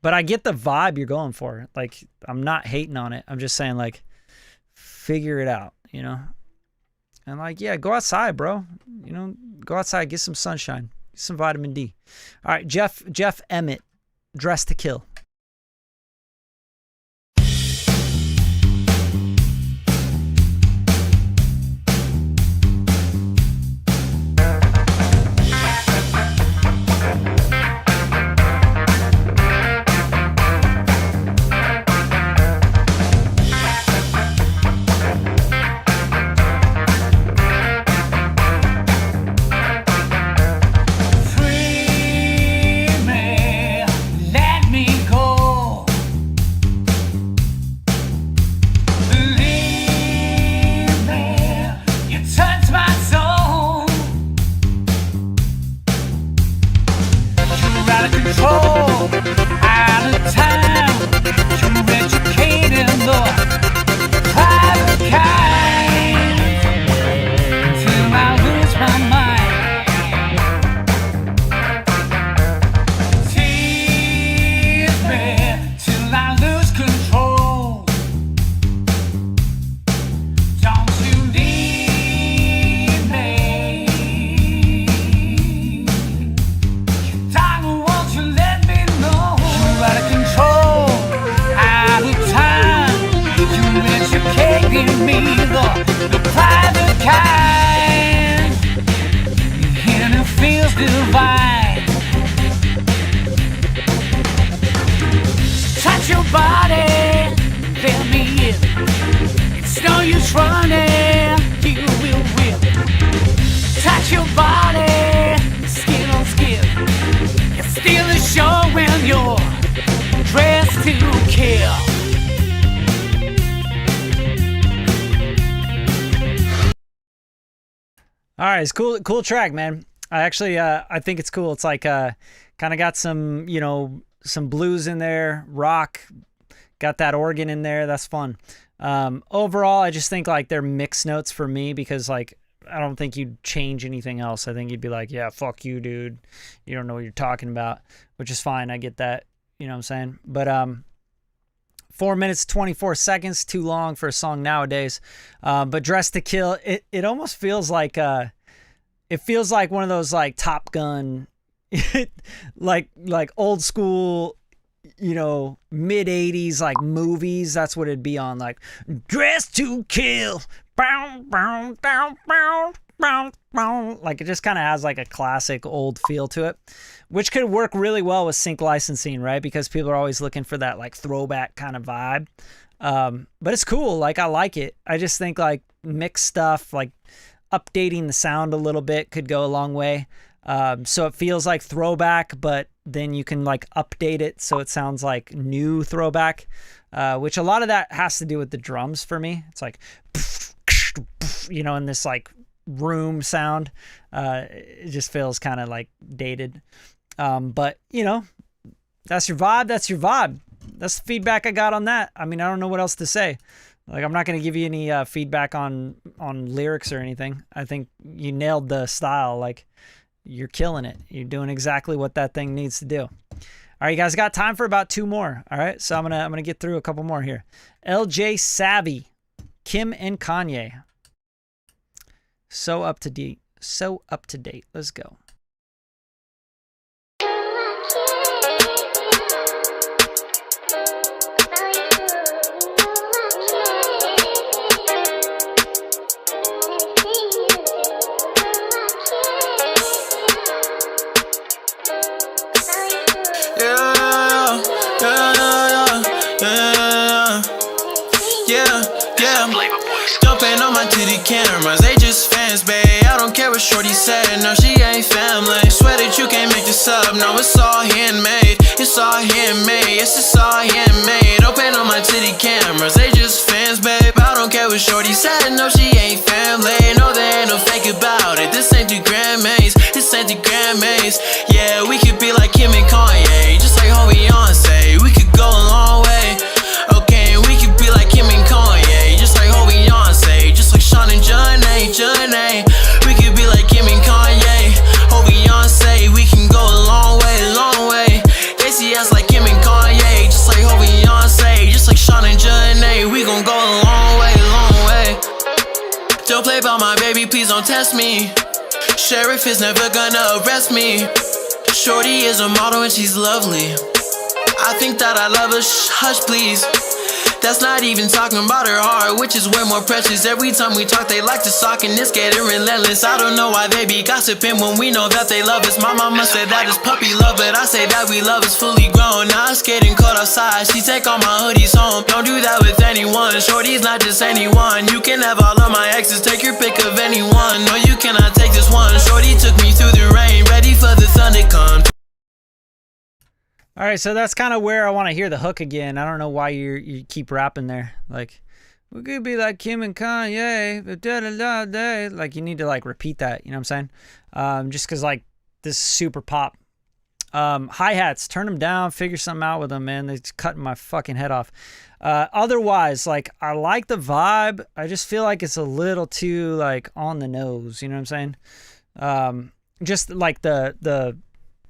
But I get the vibe you're going for. Like, I'm not hating on it. I'm just saying, like, figure it out, you know? And, like, yeah, go outside, bro. You know, go outside, get some sunshine, get some vitamin D. All right, Jeff Emmett, Dress to Kill. Touch your body, to kill. All right, it's cool track, man. I actually I think it's cool. It's like kind of got some, you know, some blues in there, rock, got that organ in there. That's fun. Overall, I just think like they're mixed notes for me because like I don't think you'd change anything else. I think you'd be like, yeah, fuck you, dude. You don't know what you're talking about, which is fine. I get that. You know what I'm saying? But 4 minutes 24 seconds, too long for a song nowadays. But Dress to Kill, it almost feels like it feels like one of those like Top Gun, like old school, you know, mid 80s like movies. That's what it'd be on, like Dress to Kill. Like it just kind of has like a classic old feel to it, which could work really well with sync licensing, right? Because people are always looking for that like throwback kind of vibe. But it's cool. Like I like it. I just think like mixed stuff, like updating the sound a little bit could go a long way. So it feels like throwback, but then you can like update it so it sounds like new throwback, which a lot of that has to do with the drums for me. It's like, you know, in this like room sound, it just feels kind of like dated. But you know, that's your vibe. That's your vibe. That's the feedback I got on that. I mean, I don't know what else to say. Like, I'm not going to give you any feedback on lyrics or anything. I think you nailed the style. Like, you're killing it. You're doing exactly what that thing needs to do. All right, you guys got time for about 2 more. All right, so I'm gonna get through a couple more here. LJ Savvy, Kim and Kanye. So up to date. So up to date. Let's go. Jumping on my titty cameras, they just fans, babe. I don't care what shorty said, no, she ain't family. Swear that you can't make this up, no, it's all handmade. It's all handmade, yes, it's all handmade. Open on my titty cameras, they just fans, babe. I don't care what shorty said, no, she ain't family. No, there ain't no fake about it. This ain't the Grammys, this ain't the Grammys. Yeah, we could be like Kim and Kanye, just like how Beyonce. We could go a long way. Okay, we could be like Kim and Kanye, just like how Beyonce, just like Sean and Johnny. We could be like Kim and Kanye, how Beyonce. We can go a long way. They see us like Kim and Kanye, just like how Beyonce, just like Sean and Johnny. We gon' go a long way. Don't play about my baby, please don't test me. Sheriff is never gonna arrest me. Shorty is a model and she's lovely. I think that I love her, hush please. That's not even talking about her heart, which is way more precious. Every time we talk, they like to sock and it's getting relentless. I don't know why they be gossiping when we know that they love us. My mama said that it's puppy love, but I say that we love is fully grown. Now it's getting cold outside, she take all my hoodies home. Don't do that with anyone, shorty's not just anyone. You can have all of my exes, take your pick of anyone. No, you cannot take this one. Shorty took me through the rain, ready for the thunder come. All right, so that's kind of where I want to hear the hook again. I don't know why you keep rapping there. Like, we could be like Kim and Kanye, but da-da-da-da. Like, you need to, like, repeat that, you know what I'm saying? Just because, like, this is super pop. Hi-hats, turn them down, figure something out with them, man. They're cutting my fucking head off. Otherwise, like, I like the vibe. I just feel like it's a little too, like, on the nose, you know what I'm saying? Just, like, the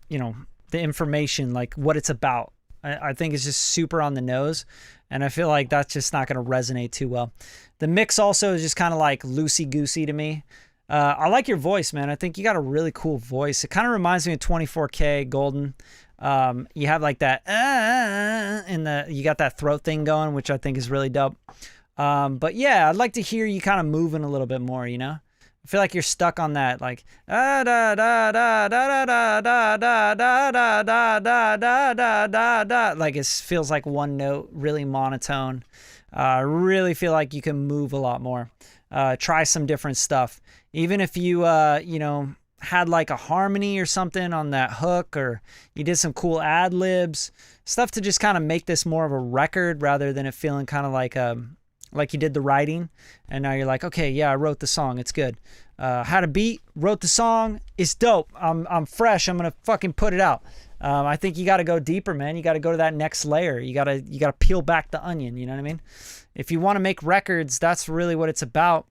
you know, the information, like what it's about, I think is just super on the nose, and I feel like that's just not going to resonate too well. The mix also is just kind of like loosey-goosey to me. I like your voice, man. I think you got a really cool voice. It kind of reminds me of 24K Golden. You have like that you got that throat thing going, which I think is really dope. But yeah, I'd like to hear you kind of moving a little bit more, you know? I feel like you're stuck on that, like da da da da da da da da da da da da da da da da. Like it feels like one note, really monotone. I really feel like you can move a lot more. Try some different stuff. Even if you you know, had like a harmony or something on that hook, or you did some cool ad libs, stuff to just kind of make this more of a record rather than it feeling kind of like you did the writing and now you're like, okay, yeah, I wrote the song, it's good. Had a beat, wrote the song, it's dope. I'm fresh. I'm gonna fucking put it out. I think you got to go deeper, man. You got to go to that next layer. You gotta peel back the onion. You know what I mean? If you want to make records, that's really what it's about.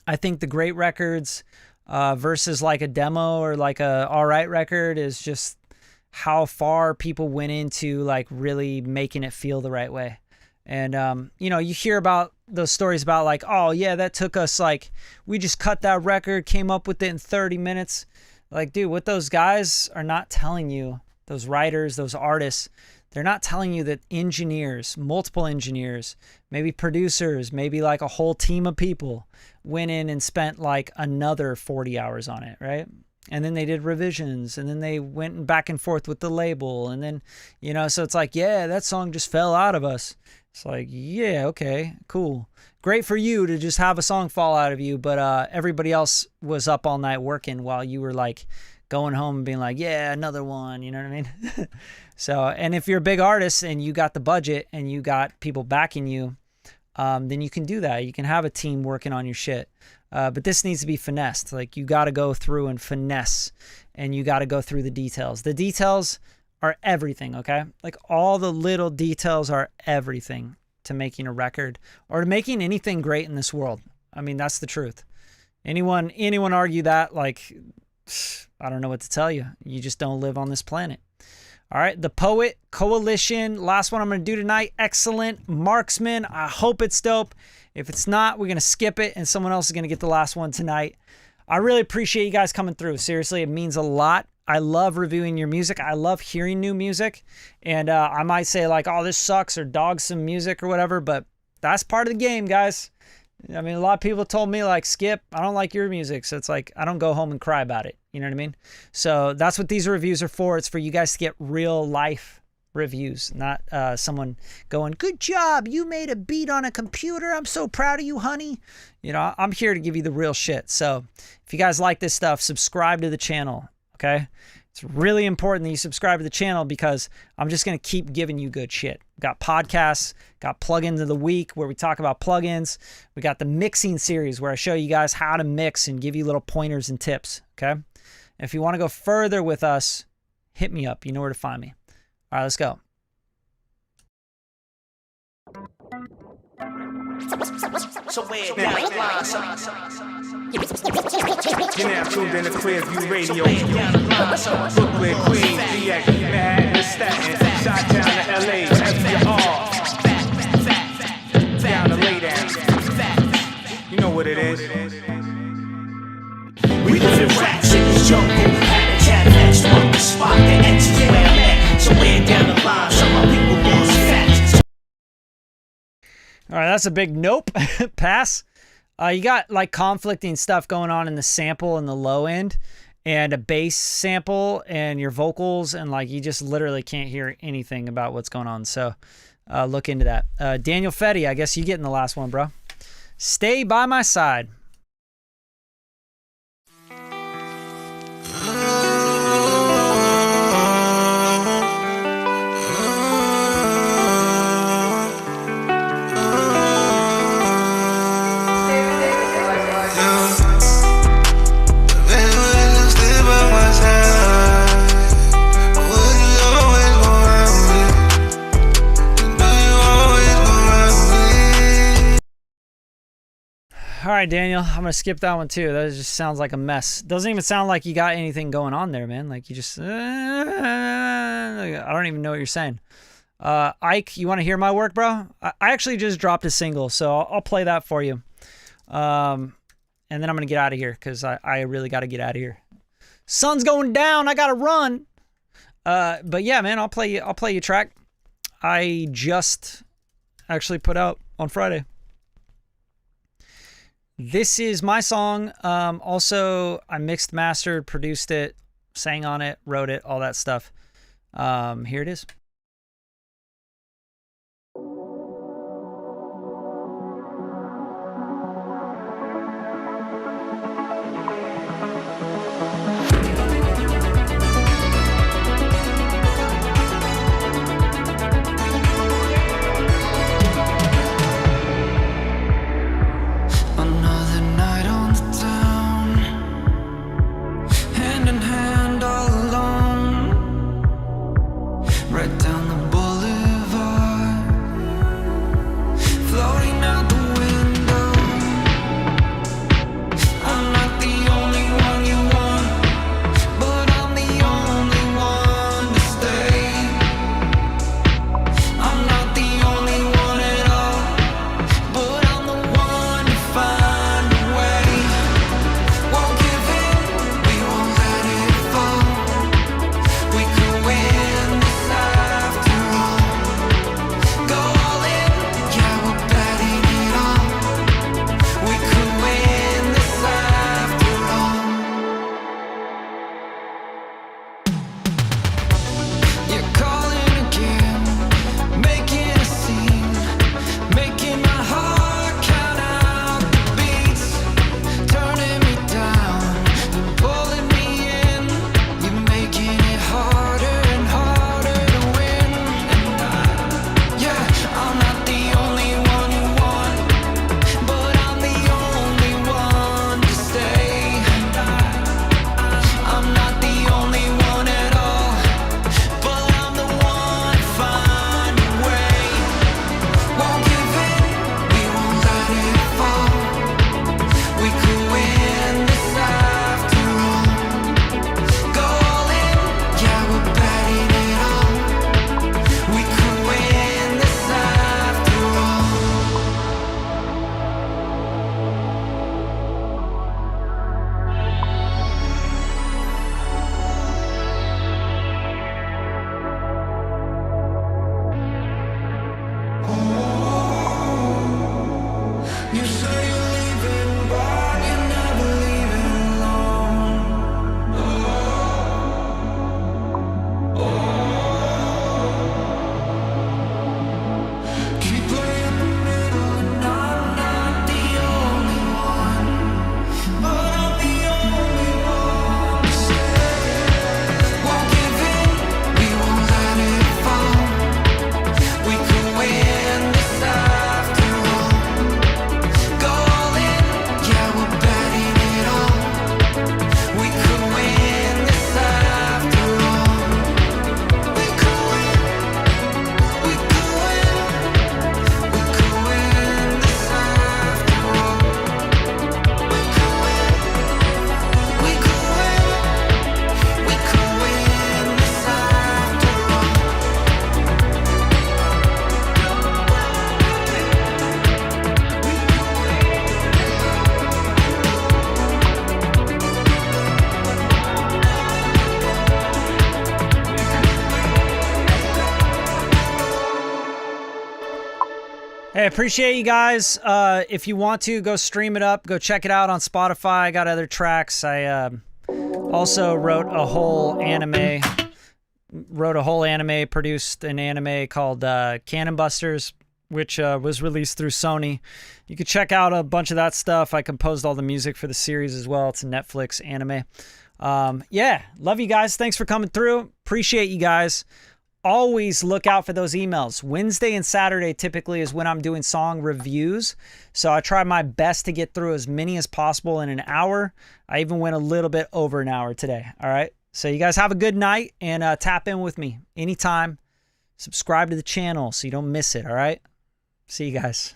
I think the great records versus like a demo or like a all right record is just how far people went into like really making it feel the right way. And, you know, you hear about those stories about like, oh yeah, that took us like, we just cut that record, came up with it in 30 minutes. Like, dude, what those guys are not telling you, those writers, those artists, they're not telling you that engineers, multiple engineers, maybe producers, maybe like a whole team of people went in and spent like another 40 hours on it, right? And then they did revisions, and then they went back and forth with the label. And then, you know, so it's like, yeah, that song just fell out of us. It's like, yeah, okay, cool. Great for you to just have a song fall out of you, but everybody else was up all night working while you were like going home and being like, yeah, another one, you know what I mean? So, and if you're a big artist and you got the budget and you got people backing you, then you can do that. You can have a team working on your shit. But this needs to be finessed. Like, you got to go through and finesse, and you got to go through the details. The details are everything, okay? Like, all the little details are everything to making a record or to making anything great in this world. I mean, that's the truth. Anyone argue that, like, I don't know what to tell you. You just don't live on this planet. All right, The Poet Coalition, last one I'm going to do tonight. Excellent. Marksman, I hope it's dope. If it's not, we're going to skip it, and someone else is going to get the last one tonight. I really appreciate you guys coming through. Seriously, it means a lot. I love reviewing your music. I love hearing new music. And I might say like, oh, this sucks, or dog some music or whatever, but that's part of the game, guys. I mean, a lot of people told me like, Skip, I don't like your music. So it's like, I don't go home and cry about it. You know what I mean? So that's what these reviews are for. It's for you guys to get real life reviews, not someone going, good job, you made a beat on a computer, I'm so proud of you, honey. You know, I'm here to give you the real shit. So if you guys like this stuff, subscribe to the channel, okay? It's really important that you subscribe to the channel because I'm just going to keep giving you good shit. Got podcasts, got plugins of the week where we talk about plugins. We got the mixing series where I show you guys how to mix and give you little pointers and tips, okay? If you want to go further with us, hit me up. You know where to find me. All right, let's go. So we're down the line, you're now tuned in to Clearview Radio. Brooklyn, Queens, DX, Manhattan, Staten, Shot down to LA, wherever you are. Down to lay down. You know what it is. We live in rats in this jungle. Had a Cadillac, struck the spot, the X is where I'm at. So we're down the line, some of my people lost facts. All right, that's a big nope. Pass. You got like conflicting stuff going on in the sample and the low end, and a bass sample and your vocals, and like you just literally can't hear anything about what's going on. So look into that. Daniel Fetty, I guess you get in the last one, bro. Stay by my side. All right, Daniel, I'm going to skip that one too. That just sounds like a mess. Doesn't even sound like you got anything going on there, man. Like you just, I don't even know what you're saying. Ike, you want to hear my work, bro? I actually just dropped a single, so I'll play that for you. And then I'm going to get out of here because I really got to get out of here. Sun's going down. I got to run. But yeah, man, I'll play you a track I just actually put out on Friday. This is my song. Also, I mixed, mastered, produced it, sang on it, wrote it, all that stuff. Here it is. hand in hand all alone, right down the boulevard, floating out the window. I'm not the only one you want, but I'm the only one to stay. I'm not the only one at all, but I'm the one to find a way. Won't give in, we won't let it fall. We could win this after all. Go all in, yeah, we're betting it all. We could win this after all. You're calling again, making a scene, making my heart count out the beats, turning me down, pulling me in. You're making it harder and harder to win. And I'm not the only one you want, but I'm the only one to stay. I'm not the only one at all, but I'm the one to find a way. Won't give in, we won't let it fall. We could win this after all. Go all in, yeah, we're betting it all. We could win this after all. You say you're leaving, but you're never leaving alone. Keep playing the middle, and I'm not the only one, but I'm the only one to stay. Won't give in, we won't let it fall. We could win this after all. Go all in, yeah, we're betting it all. We could win this after all. We could win, we could win, we could win this after all. We could win, we could win, we could win this after all. Hey, appreciate you guys. If you want to, go stream it up. Go check it out on Spotify. I got other tracks. I also wrote a whole anime, produced an anime called Cannon Busters, which was released through Sony. You can check out a bunch of that stuff. I composed all the music for the series as well. It's a Netflix anime. Yeah, love you guys. Thanks for coming through. Appreciate you guys. Always look out for those emails. Wednesday and Saturday typically is when I'm doing song reviews. So I try my best to get through as many as possible in an hour. I even went a little bit over an hour today. All right. So you guys have a good night and tap in with me anytime. Subscribe to the channel so you don't miss it. All right. See you guys.